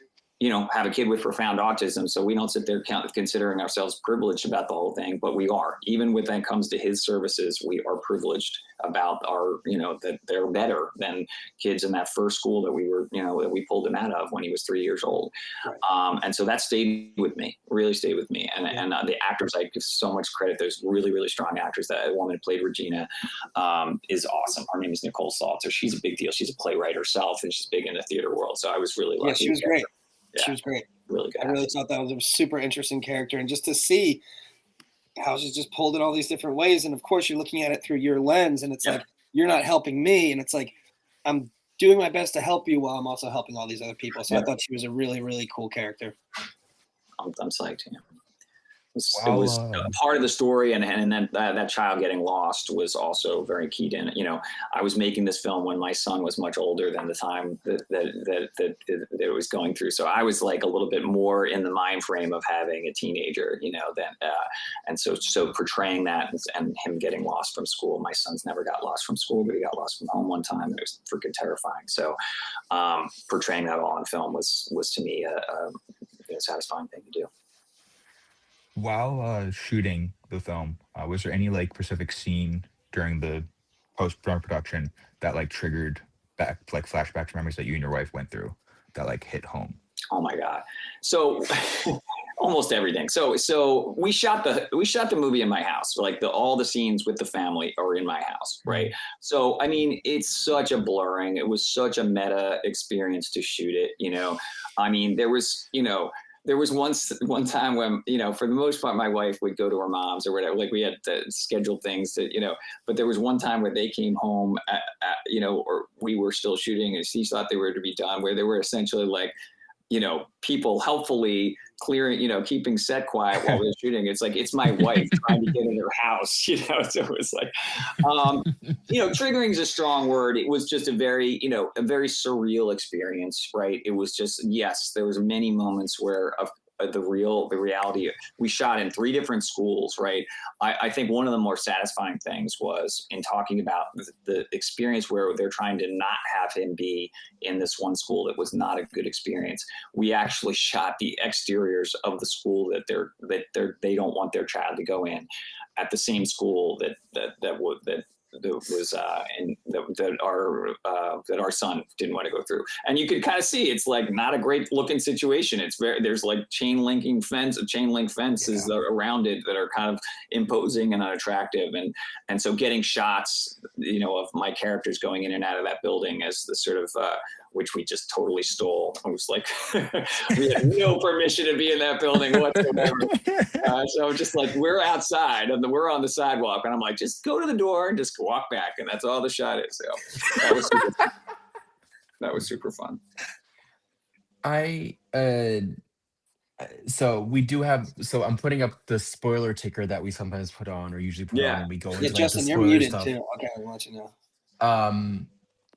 have a kid with profound autism, so we don't sit there considering ourselves privileged about the whole thing, but we are. Even when it comes to his services, we are privileged about that they're better than kids in that first school that we pulled him out of when he was 3 years old. Right. And so that stayed with me, really stayed with me. And the actors, I give so much credit. There's really, really strong actors. That woman who played Regina is awesome. Her name is Nicole Salter. She's a big deal. She's a playwright herself, and she's big in the theater world. So I was really lucky. Yeah, she was great. Yeah, she was great. Really good. I really thought that was a super interesting character. And just to see how she's just pulled in all these different ways. And of course, you're looking at it through your lens, and it's like, you're not helping me. And it's like, I'm doing my best to help you while I'm also helping all these other people. So I thought she was a really, really cool character. I'm psyched. Yeah. It was part of the story, and then that child getting lost was also very key to it. I was making this film when my son was much older than the time that it was going through. So I was like a little bit more in the mind frame of having a teenager, and so portraying that and him getting lost from school. My son's never got lost from school, but he got lost from home one time, and it was freaking terrifying. So portraying that all on film was to me a satisfying thing to do. While shooting the film, was there any specific scene during the post-production that like triggered back like flashbacks memories that you and your wife went through that like hit home? Oh my God. So almost everything. So we shot the movie in my house. Like all the scenes with the family are in my house, right? So I mean, it's such a blurring. It was such a meta experience to shoot it, you know. I mean, there was one time when, you know, for the most part, my wife would go to her mom's or whatever. Like we had to schedule things that, you know, but there was one time where they came home, you know, or we were still shooting and she thought they were to be done, where they were essentially like, you know, people helpfully clearing, you know, keeping set quiet while they're shooting. It's like, it's my wife trying to get in her house, you know? So it was like, you know, triggering is a strong word. It was just a very, you know, a very surreal experience, right? It was just, yes, there was many moments where the reality, we shot in 3 different schools, right? I think one of the more satisfying things was in talking about the experience where they're trying to not have him be in this one school that was not a good experience. We actually shot the exteriors of the school that they don't want their child to go in at the same school that our son didn't want to go through. And you could kind of see it's like not a great looking situation. There's like chain link fences around it that are kind of imposing and unattractive. And so getting shots, you know, of my characters going in and out of that building as the sort of, which we just totally stole. I was like, we had no permission to be in that building whatsoever. So just like, we're outside and we're on the sidewalk and I'm like, just go to the door and just walk back. And that's all the shot is. So that was super fun. So we do have, so I'm putting up the spoiler ticker that we sometimes put on or usually put on when we go into like, Justin, the you're spoiler muted stuff. too. Okay, I'll let you know.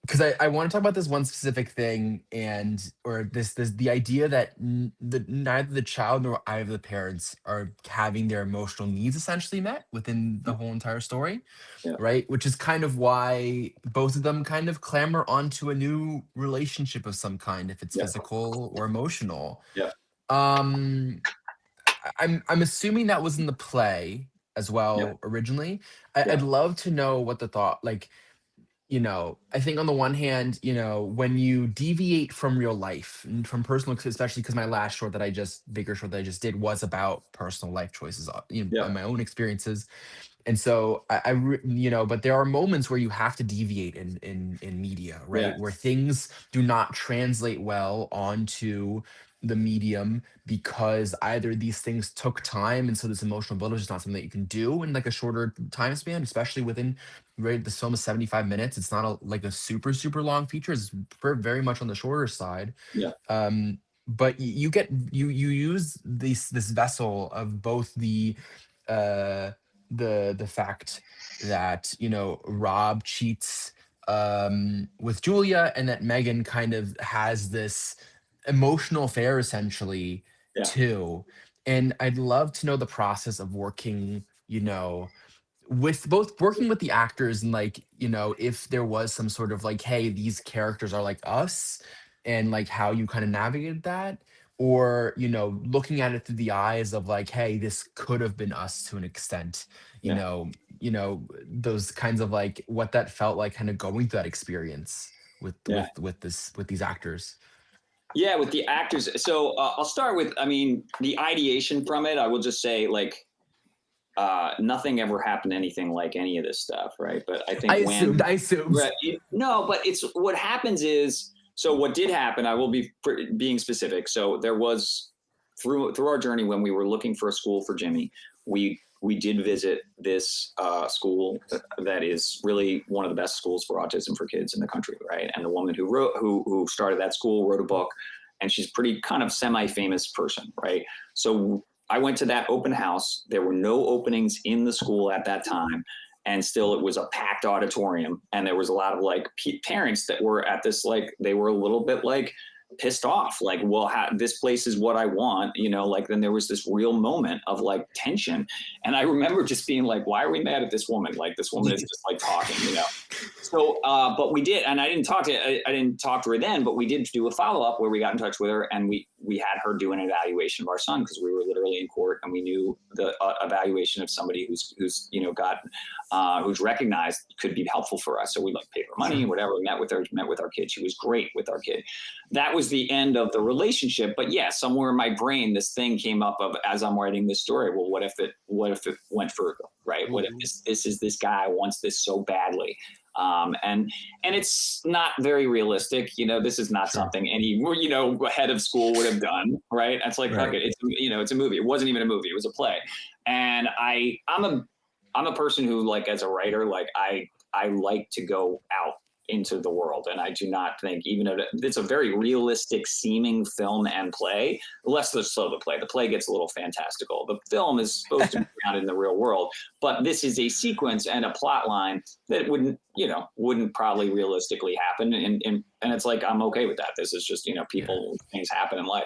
Because I want to talk about this one specific thing or the idea that neither the child nor either of the parents are having their emotional needs essentially met within the whole entire story, right? Which is kind of why both of them kind of clamor onto a new relationship of some kind, if it's physical or emotional. I'm assuming that was in the play as well originally. I'd love to know what the thought, like, you know, I think on the one hand, you know, when you deviate from real life and from personal, especially because my last bigger short that I just did was about personal life choices, you know, and my own experiences. And so you know, but there are moments where you have to deviate in media, right? Where things do not translate well onto the medium because either these things took time and so this emotional build is just not something that you can do in like a shorter time span, especially within, right, the film is 75 minutes. It's not like a super long feature. It's very much on the shorter side. But you use this vessel of both the fact that, you know, Rob cheats with Julia and that Megan kind of has this emotional affair essentially too. And I'd love to know the process of working, you know, with both working with the actors and like, you know, if there was some sort of like, hey, these characters are like us, and like how you kind of navigated that, or, you know, looking at it through the eyes of like, hey, this could have been us to an extent, you know, those kinds of like what that felt like kind of going through that experience with these actors. Yeah, with the actors. So I'll start with, I mean, the ideation from it. I will just say, like, nothing ever happened anything like any of this stuff, right? But I think I assumed. Right, no, but it's what happens is, so what did happen, I will be being specific. So there was through our journey when we were looking for a school for Jimmy, we did visit this school that is really one of the best schools for autism for kids in the country, right? And the woman who started that school wrote a book, and she's pretty kind of semi-famous person, right? So I went to that open house. There were no openings in the school at that time, and still it was a packed auditorium, and there was a lot of like parents that were at this, like, they were a little bit like pissed off, like, well, this place is what I want, you know, like, then there was this real moment of like tension. And I remember just being like, why are we mad at this woman? Like, this woman is just like talking, you know? So, but we did, and I didn't talk to her then, but we did do a follow-up where we got in touch with her, and we had her do an evaluation of our son, because we were literally in court, and we knew the evaluation of somebody who's you know, who's recognized could be helpful for us. So we like paid her money, whatever. We met with our kid. She was great with our kid. That was the end of the relationship. But yeah, somewhere in my brain, this thing came up of, as I'm writing this story, well, what if it went further, right? What if this guy wants this so badly? And it's not very realistic. You know, this is not something any, you know, head of school would have done, right? It's like, fuck it. It's, you know, it's a movie. It wasn't even a movie. It was a play. And I'm a person who, like, as a writer, like, I like to go out into the world. And I do not think, even if it's a very realistic seeming film and play, less so the play. The play gets a little fantastical. The film is supposed to be out in the real world, but this is a sequence and a plot line that wouldn't probably realistically happen. And it's like, I'm okay with that. This is just, you know, things happen in life.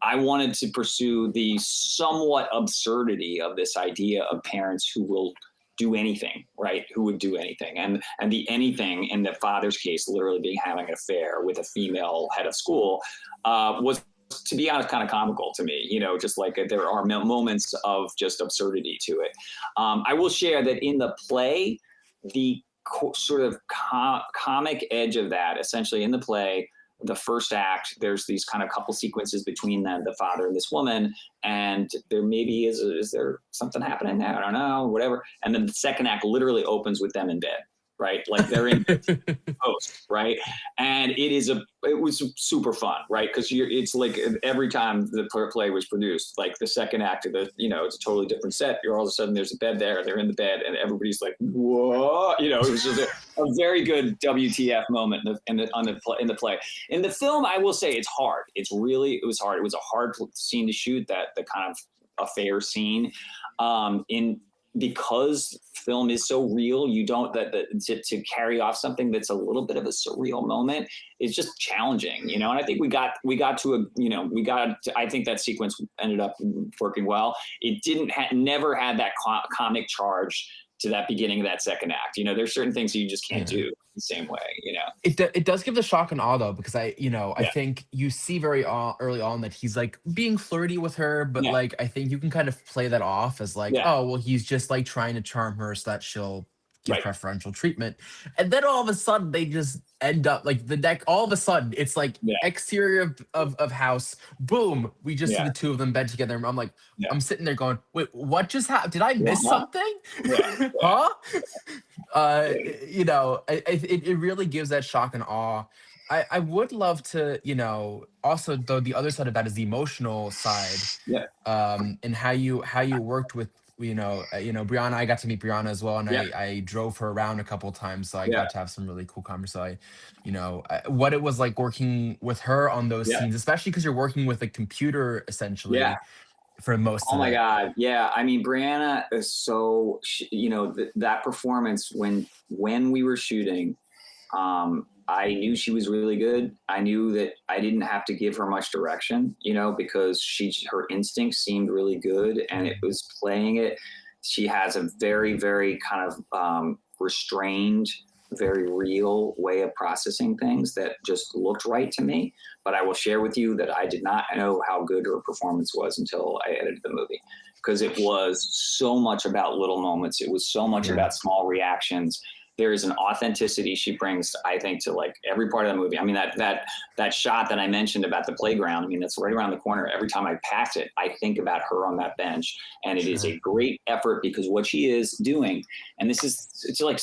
I wanted to pursue the somewhat absurdity of this idea of parents who will do anything, right? Who would do anything. And the anything in the father's case, literally being having an affair with a female head of school, was, to be honest, kind of comical to me. You know, just like there are moments of just absurdity to it. I will share that in the play, the sort of comic edge of that, essentially in the play, the first act, there's these kind of couple sequences between them, the father and this woman, and there maybe is there something happening there? I don't know, whatever. And then the second act literally opens with them in bed, right? Like they're in post, right? And it was super fun, right? Because it's like every time the play was produced, like the second act of it's a totally different set. You're all of a sudden there's a bed there, they're in the bed, and everybody's like, whoa, you know, it was just a very good WTF moment in the play. In the film, I will say it's hard. It was hard. It was a hard scene to shoot, the kind of affair scene. Because film is so real, you don't to carry off something that's a little bit of a surreal moment. It's just challenging, you know. And I think we got to I think that sequence ended up working well. It never had that comic charge to that beginning of that second act. You know, there's certain things that you just can't do the same way, you know. It does give the shock and awe, though, because I think you see very early on that he's like being flirty with her, but like I think you can kind of play that off as like, oh, well, he's just like trying to charm her so that she'll give preferential treatment. And then all of a sudden they just end up like all of a sudden it's like exterior of house, boom, we just see the two of them bed together. I'm like, I'm sitting there going, wait, what just happened? Did I miss something? Huh? You know, it really gives that shock and awe. I would love to, you know, also though the other side of that is the emotional side, and how you worked with, Brianna. I got to meet Brianna as well, and I drove her around a couple of times, so I got to have some really cool conversations. What it was like working with her on those scenes, especially because you're working with a computer essentially. For most of it. Oh my God. Yeah. I mean, Brianna is so, that performance when we were shooting, I knew she was really good. I knew that I didn't have to give her much direction, because her instincts seemed really good, and it was playing it. She has a very, very kind of restrained, very real way of processing things that just looked right to me. But I will share with you that I did not know how good her performance was until I edited the movie, because it was so much about little moments. It was so much about small reactions. There is an authenticity she brings, I think, to like every part of the movie. I mean, that shot that I mentioned about the playground, I mean, that's right around the corner. Every time I pass it, I think about her on that bench. And it is a great effort, because what she is doing, and it's like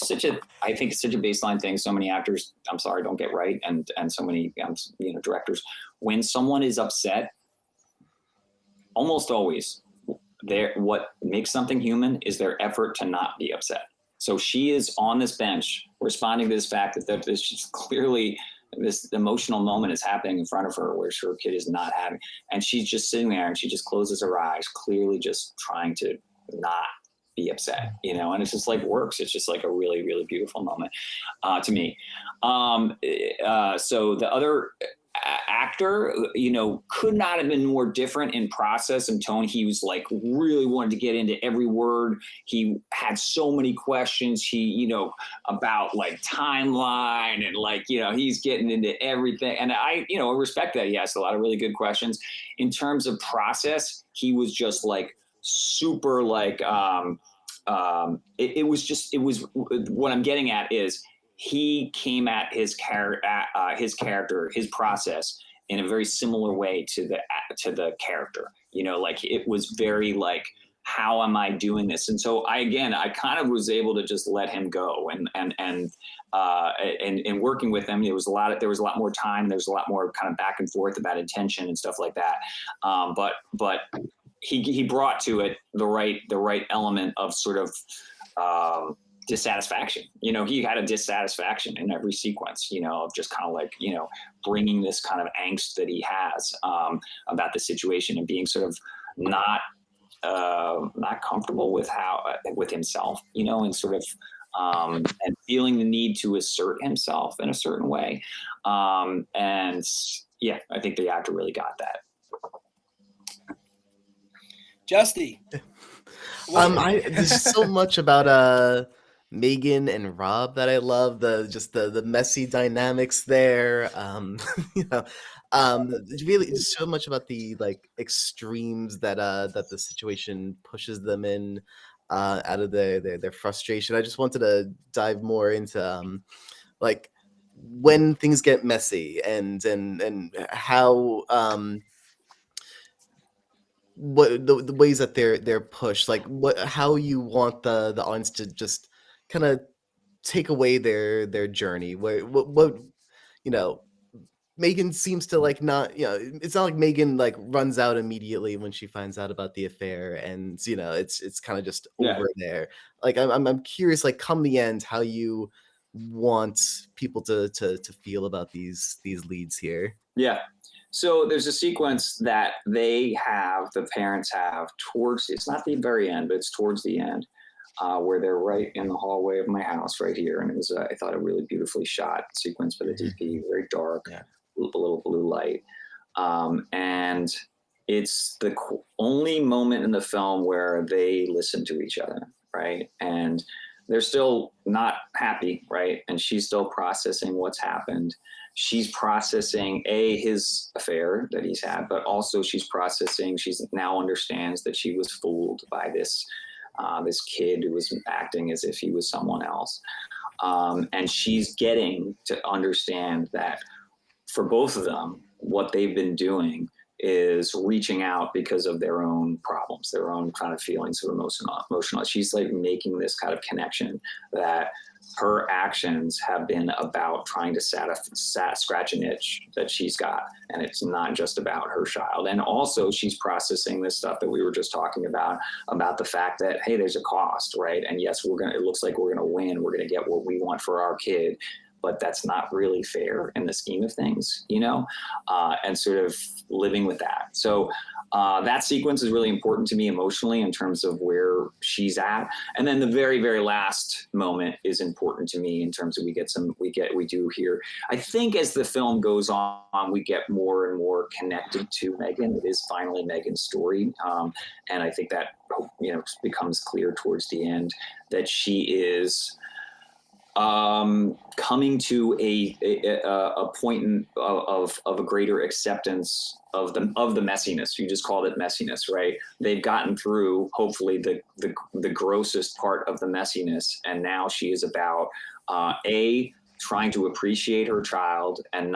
I think it's such a baseline thing. So many actors, I'm sorry, don't get right. And so many, directors, when someone is upset, almost always what makes something human is their effort to not be upset. So she is on this bench responding to this fact that she's clearly this emotional moment is happening in front of her where her kid is not having, and she's just sitting there and she just closes her eyes, clearly just trying to not be upset, and it's just like works. It's just like a really, really beautiful moment to me. So the other actor, could not have been more different in process and tone. He was like really wanted to get into every word. He had so many questions. He, about like timeline and like, he's getting into everything. And I, respect that. He asked a lot of really good questions. In terms of process, he was just like super like, it was what I'm getting at is he came at his character, his process in a very similar way to the character. Like it was very like, how am I doing this? And so I kind of was able to just let him go and working with him, there was a lot more time. There's a lot more kind of back and forth about intention and stuff like that. But he brought to it the right element of sort of dissatisfaction. He had a dissatisfaction in every sequence, of just kind of like, bringing this kind of angst that he has about the situation and being sort of not comfortable with with himself, and sort of and feeling the need to assert himself in a certain way. And yeah, I think the actor really got that. Justy. There's so much about Megan and Rob that I love. The messy dynamics there. Really just so much about the like extremes that the situation pushes them in out of their frustration. I just wanted to dive more into like when things get messy and how what the ways that they're pushed, like how you want the audience to just kind of take away their journey. What Megan seems to like not, it's not like Megan like runs out immediately when she finds out about the affair, and it's kind of just over there. Like I'm curious, like come the end, how you want people to feel about these leads here. Yeah. So there's a sequence that the parents have towards, it's not the very end, but it's towards the end, where they're right in the hallway of my house right here. And it was, I thought, a really beautifully shot sequence by the DP, very dark, a little blue light. And it's the only moment in the film where they listen to each other, right? And they're still not happy, right? And she's still processing what's happened. She's processing his affair that he's had, but also she now understands that she was fooled by this kid who was acting as if he was someone else. And she's getting to understand that for both of them, what they've been doing is reaching out because of their own problems, their own kind of feelings of emotional. She's like making this kind of connection that her actions have been about trying to scratch an itch that she's got. And it's not just about her child. And also she's processing this stuff that we were just talking about the fact that, hey, there's a cost, right? And yes, it looks like we're going to win. We're going to get what we want for our kid, but that's not really fair in the scheme of things, and sort of living with that. So that sequence is really important to me emotionally in terms of where she's at. And then the very, very last moment is important to me in terms of we do hear, I think as the film goes on, we get more and more connected to Megan. It is finally Megan's story. And I think that, becomes clear towards the end that she is coming to a point of a greater acceptance of the messiness. You just called it messiness, right? They've gotten through hopefully the grossest part of the messiness, and now she is about trying to appreciate her child and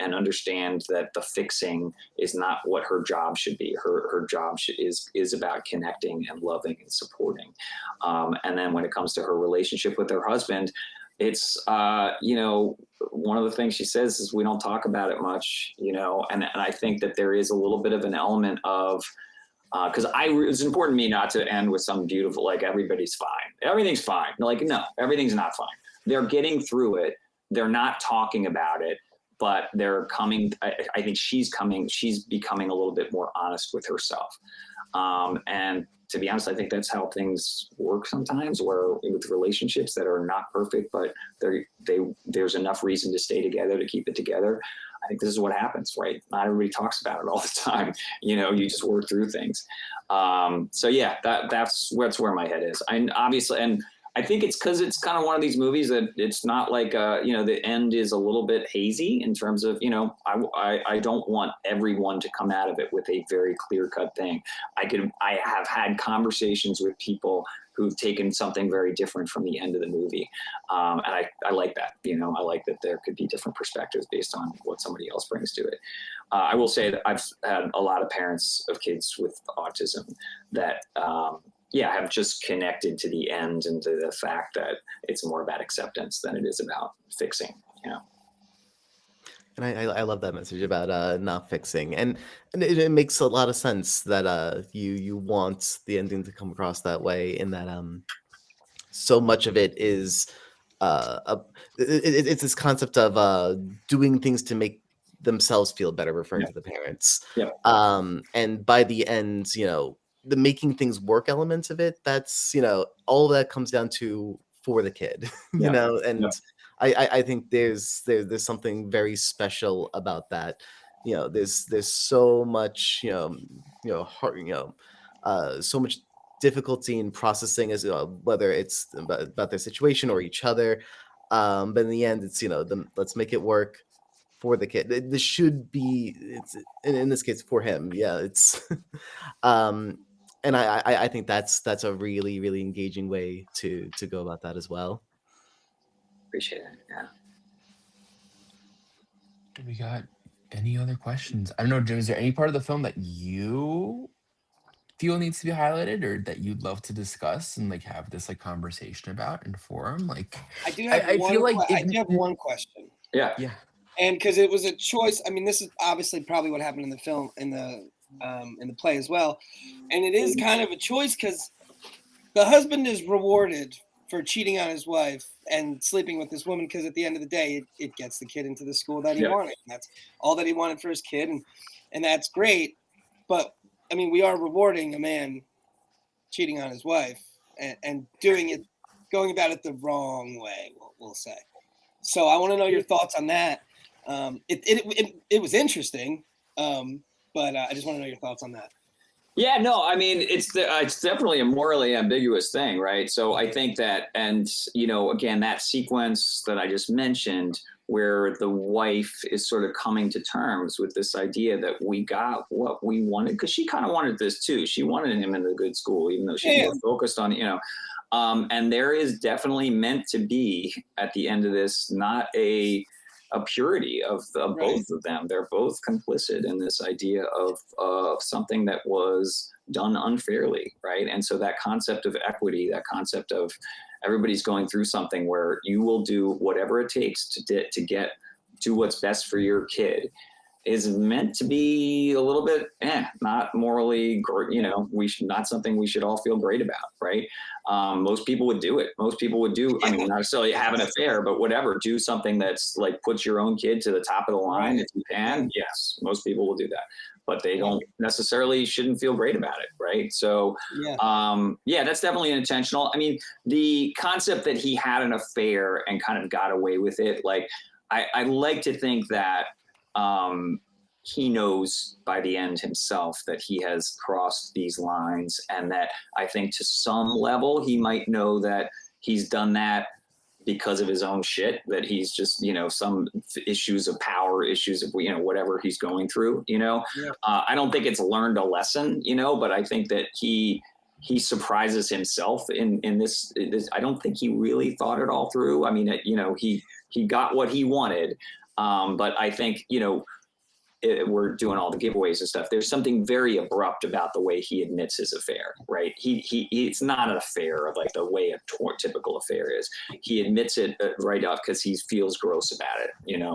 understand that the fixing is not what her job should be. Her job is about connecting and loving and supporting. And then when it comes to her relationship with her husband, it's, one of the things she says is we don't talk about it much, and I think that there is a little bit of an element of, because it's important to me not to end with some beautiful, like everybody's fine. Everything's fine. Like, no, everything's not fine. They're getting through it. They're not talking about it, but they're coming. I think she's becoming a little bit more honest with herself. And to be honest, I think that's how things work sometimes, where with relationships that are not perfect, but there's enough reason to stay together, to keep it together. I think this is what happens, right? Not everybody talks about it all the time. You just work through things. So yeah, that's where my head is. And I think it's because it's kind of one of these movies that it's not like, the end is a little bit hazy in terms of, I don't want everyone to come out of it with a very clear cut thing. I have had conversations with people who've taken something very different from the end of the movie. And I like that, I like that there could be different perspectives based on what somebody else brings to it. I will say that I've had a lot of parents of kids with autism that, have just connected to the end and to the fact that it's more about acceptance than it is about fixing, And I love that message about not fixing, and it makes a lot of sense that you want the ending to come across that way, in that so much of it is it's this concept of doing things to make themselves feel better, referring to the parents. Yeah. And by the end, the making things work elements of it, that's all that comes down to for the kid. And I think there's something very special about that. There's so much heart, so much difficulty in processing, as whether it's about their situation or each other, but in the end it's let's make it work for the kid. This should be, it's in this case for him. It's and I think that's a really, really engaging way to go about that as well. Appreciate it. Yeah. Do we got any other questions? I don't know, Jim, is there any part of the film that you feel needs to be highlighted, or that you'd love to discuss and have this conversation about in forum? I do have I feel like I do have one question. Yeah. And because it was a choice. I mean, this is obviously probably what happened in the film, in the play as well, and it is kind of a choice because the husband is rewarded for cheating on his wife and sleeping with this woman, because at the end of the day, it gets the kid into the school that he wanted. And that's all that he wanted for his kid, and that's great. But I mean, we are rewarding a man cheating on his wife and doing it, going about it the wrong way, we'll say. So I want to know your thoughts on that. It was interesting, but I just want to know your thoughts on that. Yeah, no, I mean, it's definitely a morally ambiguous thing, right? So I think that, and, again, that sequence that I just mentioned, where the wife is sort of coming to terms with this idea that we got what we wanted, because she kind of wanted this too. She wanted him in a good school, even though she's more focused on, and there is definitely meant to be, at the end of this, not a purity of both of them. They're both complicit in this idea of something that was done unfairly, right? And so that concept of equity, that concept of everybody's going through something where you will do whatever it takes to do what's best for your kid, is meant to be a little bit not morally, not something we should all feel great about, right? Most people would do it. Most people would do, I mean, not necessarily have an affair, but whatever, do something that's puts your own kid to the top of the line if you can. Yes, most people will do that, but they don't necessarily shouldn't feel great about it, right? So, that's definitely intentional. I mean, the concept that he had an affair and kind of got away with it, I like to think that he knows by the end himself that he has crossed these lines, and that I think to some level he might know that he's done that because of his own shit, that he's just, some issues of power, issues of, whatever he's going through, I don't think it's learned a lesson, but I think that he surprises himself in this. I don't think he really thought it all through. I mean, he got what he wanted. But I think, we're doing all the giveaways and stuff. There's something very abrupt about the way he admits his affair, right? It's not an affair of the way a typical affair is. He admits it right off because he feels gross about it,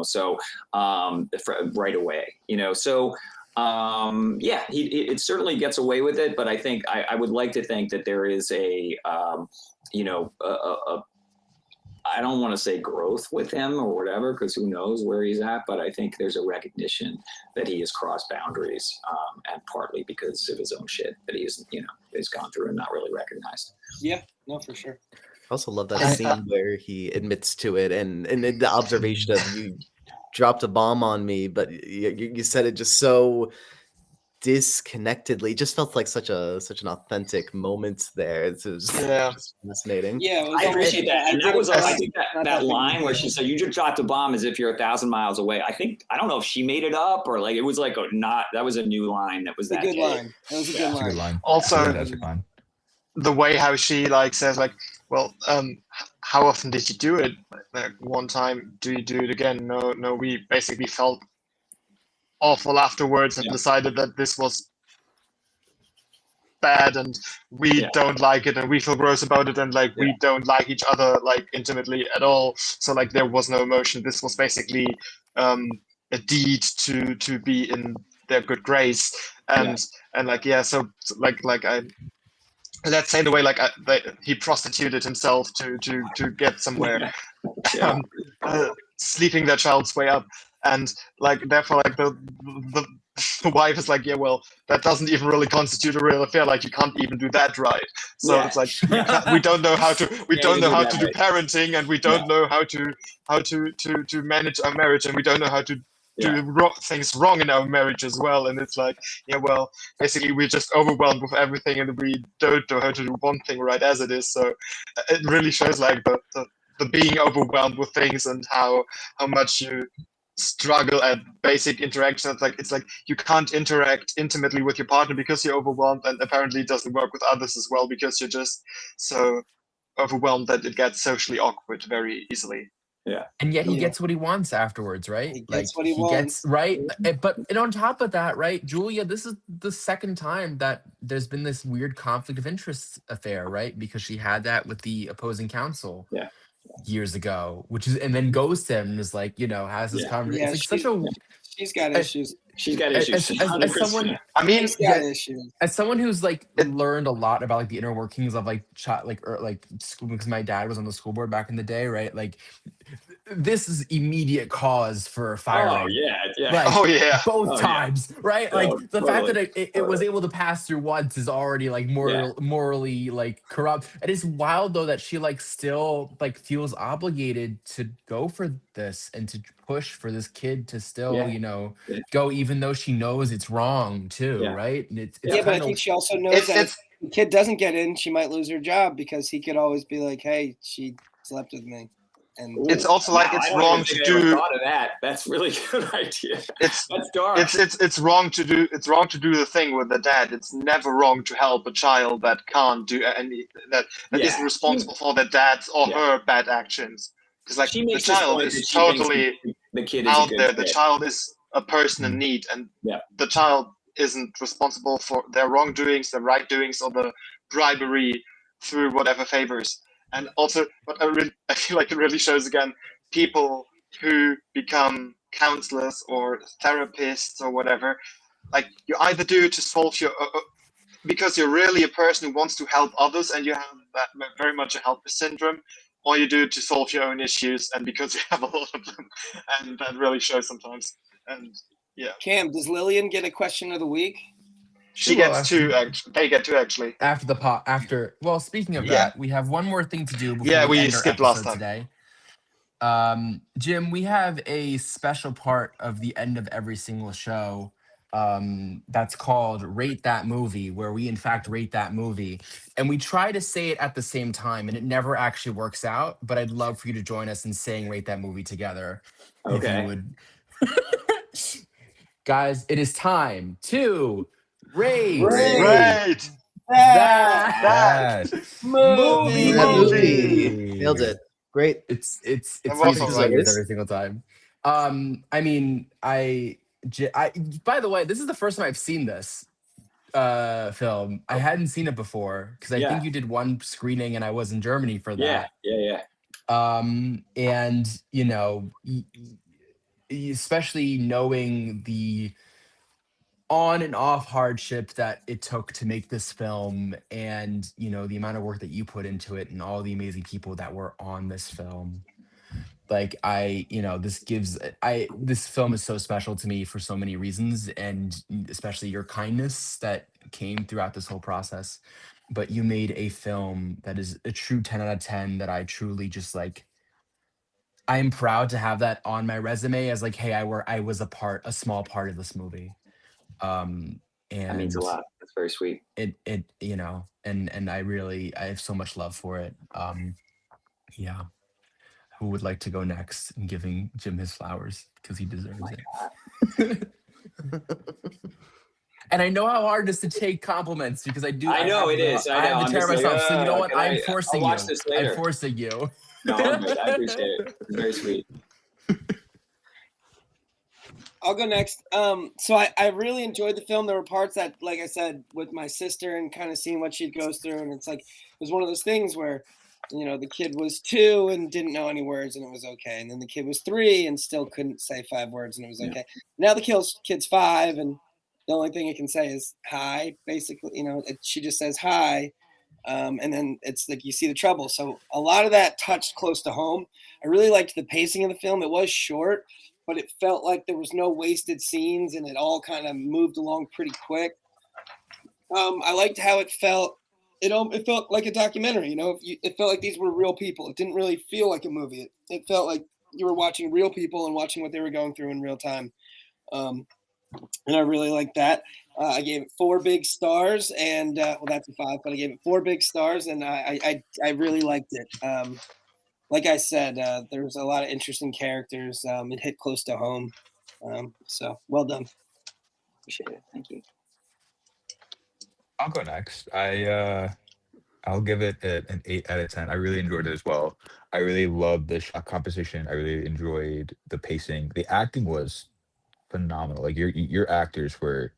so right away, so it certainly gets away with it. But I think I would like to think that there is a I don't want to say growth with him or whatever, because who knows where he's at, but I think there's a recognition that he has crossed boundaries, and partly because of his own shit that he's gone through and not really recognized. Yeah, no, for sure. I also love that scene where he admits to it, and the observation of you dropped a bomb on me, but you said it just so disconnectedly. It just felt like such an authentic moment there. It was just fascinating. Yeah, it was I appreciate that, and that was I think not that big line of a where deal. she said, "You just dropped a bomb as if you're 1,000 miles away." I don't know if she made it up or like it was like that was a new line that was It's a that good day. line. It was a good It's a line. good line. Also, Fantastic line. the way how she like says like, well, how often did you do it? Like, one time. Do you do it again? No. We basically felt awful afterwards and decided that this was bad and we don't like it and we feel gross about it and like we don't like each other like intimately at all. So like there was no emotion. This was basically a deed to be in their good grace and like so like I. Let's say the way like he prostituted himself to get somewhere, sleeping their child's way up, and like therefore like the wife is like, yeah, well, that doesn't even really constitute a real affair. Like you can't even do that right. So it's like we don't know how to do parenting, and we don't know how to manage our marriage, and we don't know how to do things wrong in our marriage as well. And it's like, yeah, well, basically we're just overwhelmed with everything, and we don't know how to do one thing right as it is. So it really shows like the being overwhelmed with things and how much you struggle at basic interactions. It's like you can't interact intimately with your partner because you're overwhelmed, and apparently it doesn't work with others as well because you're just so overwhelmed that it gets socially awkward very easily. Yeah. And yet he gets what he wants afterwards, right? He gets what he wants. right. But and on top of that, right, Julia, this is the second time that there's been this weird conflict of interest affair, right? Because she had that with the opposing counsel years ago, and then goes to him and is like, has this conversation. Yeah, It's like such a she's got issues. She's got issues. As someone, I mean, She's got issues. as someone who's like learned a lot about like the inner workings of like school, because my dad was on the school board back in the day, right? Like this is immediate cause for firing. Oh yeah. Like, both times, right? Oh, Like the fact totally. that it was able to pass through once is already like morally like corrupt. And it's wild though that she like still like feels obligated to go for this and to push for this kid to still go, even though she knows it's wrong too, right? And it's but I think she also knows that if the kid doesn't get in, she might lose her job because he could always be like, "Hey, she slept with me." And it's also like it's wrong to do. Thought of that. That's really a good idea. That's dark. It's wrong to do. It's wrong to do the thing with the dad. It's never wrong to help a child that can't do any that isn't responsible for their dad's or her bad actions. Because like the child is totally the kid out there. The child is a person in need, and the child isn't responsible for their wrongdoings, their right doings, or the bribery through whatever favors. And also, what I feel like it really shows again, people who become counselors or therapists or whatever, like you either do it to solve your, because you're really a person who wants to help others and you have that very much a helper syndrome, or you do it to solve your own issues and because you have a lot of them, and that really shows sometimes. And Cam, does Lillian get a question of the week? She gets two. They get two actually. After the pot. Well, speaking of that, we have one more thing to do before we end our skipped last episode time today. Jim, we have a special part of the end of every single show that's called Rate That Movie, where we in fact rate that movie. And we try to say it at the same time, and it never actually works out. But I'd love for you to join us in saying Rate That Movie together. Okay. If you would. Guys, it is time to rate that movie. Nailed it. Great. It's every single time. I mean, I by the way, this is the first time I've seen this film. I hadn't seen it before because I think you did one screening and I was in Germany for that. And especially knowing the on and off hardship that it took to make this film, and the amount of work that you put into it and all the amazing people that were on this film. Like this film is so special to me for so many reasons, and especially your kindness that came throughout this whole process. But you made a film that is a true 10 out of 10 that I truly just like. I am proud to have that on my resume as like, hey, I was a small part of this movie. Um That means a and lot. That's very sweet. and I have so much love for it. Yeah. Who would like to go next in giving Jim his flowers because he deserves it? And I know how hard it is to take compliments because I do. I know it is. I know. have the I'm terror just like, myself. So you know what? I'm I'll forcing watch you. this I'm later. forcing you. No, I'm good. I appreciate it. It's very sweet. I'll go next. So I really enjoyed the film. There were parts that, like I said, with my sister and kind of seeing what she goes through, and it's like it was one of those things where, the kid was 2 and didn't know any words, and it was okay, and then the kid was 3 and still couldn't say 5 words, and it was okay. Now the kid's 5, and the only thing it can say is hi. Basically, she just says hi, and then it's like you see the trouble. So a lot of that touched close to home. I really liked the pacing of the film. It was short, but it felt like there was no wasted scenes, and it all kind of moved along pretty quick. I liked how it felt. It felt like a documentary. It felt like these were real people. It didn't really feel like a movie. It felt like you were watching real people and watching what they were going through in real time. And I really liked that. I gave it 4 big stars, and well, that's a 5, but I gave it 4 big stars, and I really liked it. Like I said, there was a lot of interesting characters. It hit close to home. So well done. Appreciate it. Thank you. I'll go next. I'll give it an 8 out of 10. I really enjoyed it as well. I really loved the shot composition. I really enjoyed the pacing. The acting was phenomenal. Like your actors were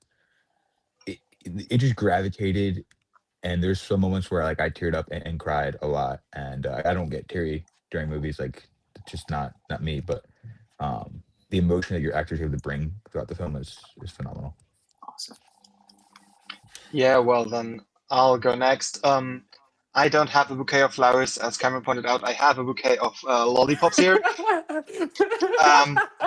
it just gravitated, and there's some moments where like I teared up and cried a lot, and I don't get teary during movies, like it's just not me, but the emotion that your actors are able to bring throughout the film is phenomenal. Awesome. Yeah, well then I'll go next. I don't have a bouquet of flowers, as Cameron pointed out. I have a bouquet of lollipops here.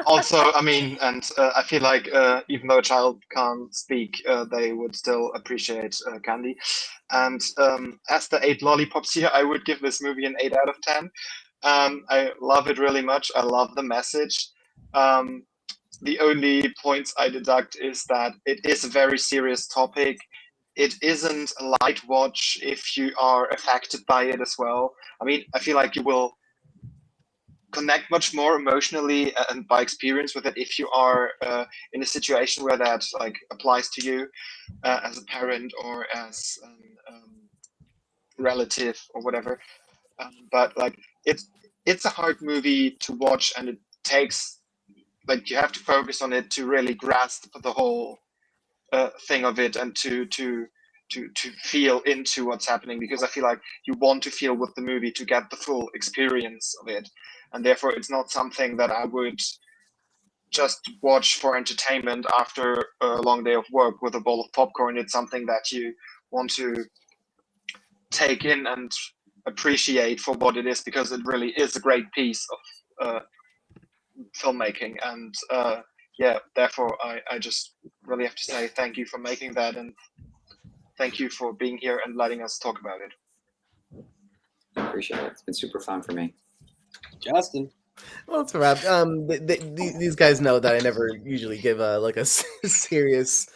Also, I mean, and I feel like even though a child can't speak, they would still appreciate candy. And as the 8 lollipops here, I would give this movie an 8 out of 10. I love it really much. I love the message. The only points I deduct is that it is a very serious topic. It isn't a light watch if you are affected by it as well. I mean, I feel like you will connect much more emotionally and by experience with it if you are in a situation where that like applies to you as a parent or as a relative or whatever. But like it's a hard movie to watch, and it takes like you have to focus on it to really grasp the whole thing of it and to feel into what's happening, because I feel like you want to feel with the movie to get the full experience of it, and therefore it's not something that I would just watch for entertainment after a long day of work with a bowl of popcorn. It's something that you want to take in and appreciate for what it is, because it really is a great piece of filmmaking. And yeah, therefore I just really have to say thank you for making that, and thank you for being here and letting us talk about it. I appreciate it. It's been super fun for me. Justin. Well, it's a wrap. These guys know that I never usually give like a serious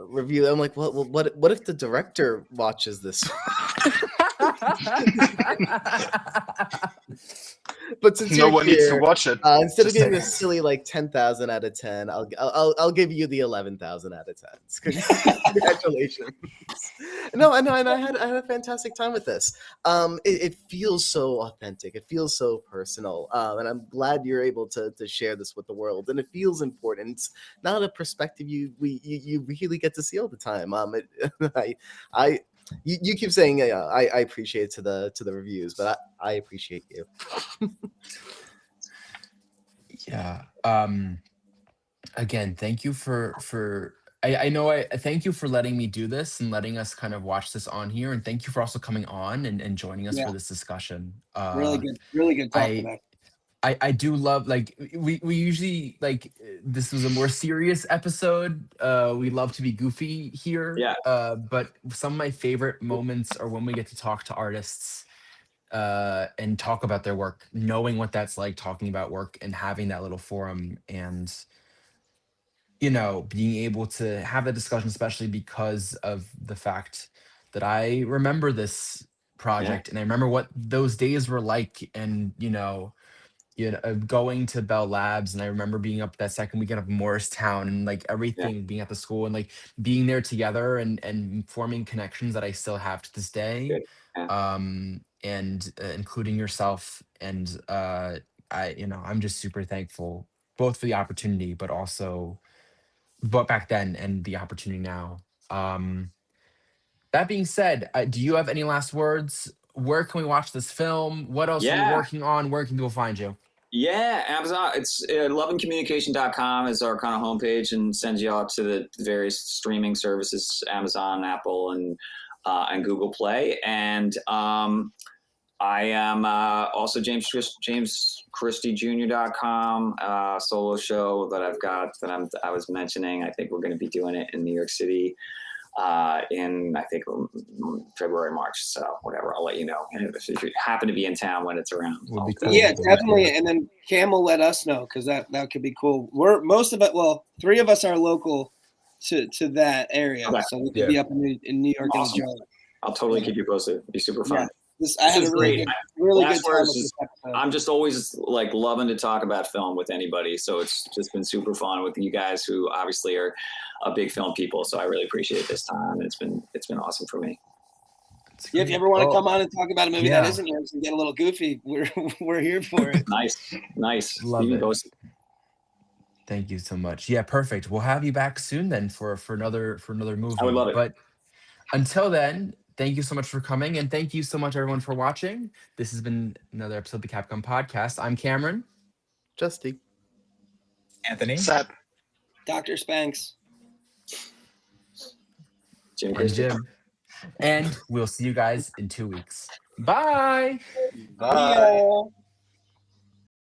review. I'm like, what if the director watches this? But since No you're one here, needs to watch it. Instead of Just giving saying. this silly like 10,000 out of 10, I'll give you the 11,000 out of 10. Congratulations. No, and I had a fantastic time with this. It feels so authentic. It feels so personal, and I'm glad you're able to share this with the world. And it feels important. It's not a perspective you really get to see all the time. You keep saying I appreciate to the reviews, but I appreciate you. Yeah. Again, thank you for I know I thank you for letting me do this and letting us kind of watch this on here, and thank you for also coming on and joining us Yeah. for this discussion. Really good talk I today. I do love, like, we usually, like, this was a more serious episode. We love to be goofy here. Yeah. But some of my favorite moments are when we get to talk to artists and talk about their work, knowing what that's like, talking about work and having that little forum, and being able to have that discussion, especially because of the fact that I remember this project and I remember what those days were like, and going to Bell Labs, and I remember being up that second weekend of Morristown, and like everything being at the school, and like being there together, and forming connections that I still have to this day, Good. Yeah. and including yourself. And I'm just super thankful, both for the opportunity, but back then, and the opportunity now. That being said, do you have any last words? Where can we watch this film? What else are you Yeah. working on? Where can people find you? Yeah, Amazon. It's lovingcommunication.com is our kind of homepage, and sends you out to the various streaming services, Amazon, Apple, and Google Play. And I am also JamesChristyJr.com, solo show that I've got I was mentioning. I think we're going to be doing it in New York City in, I think, February, March. So whatever, I'll let you know. And if you happen to be in town when it's around. Would be cool. Yeah, definitely. And then Cam will let us know, because that could be cool. Three of us are local to that area. Okay. So we could be up in New York Awesome. and Charlotte. I'll totally keep you posted. It'd be super fun. Yeah. I had a really good time with this episode. I'm just always like loving to talk about film with anybody. So it's just been super fun with you guys, who obviously are big film people. So I really appreciate this time. It's been awesome for me. Yeah, if you ever want to come on and talk about a movie that isn't yours and get a little goofy, we're here for it. Nice. Love it. Thank you so much. Yeah, perfect. We'll have you back soon then for another movie. I would love it. But until then, thank you so much for coming, and thank you so much, everyone, for watching. This has been another episode of the Capcom Podcast. I'm Cameron. Justy. Anthony. Seb. Dr. Spanks. Jim. And Jim. And we'll see you guys in 2 weeks. Bye. Bye. Yeah.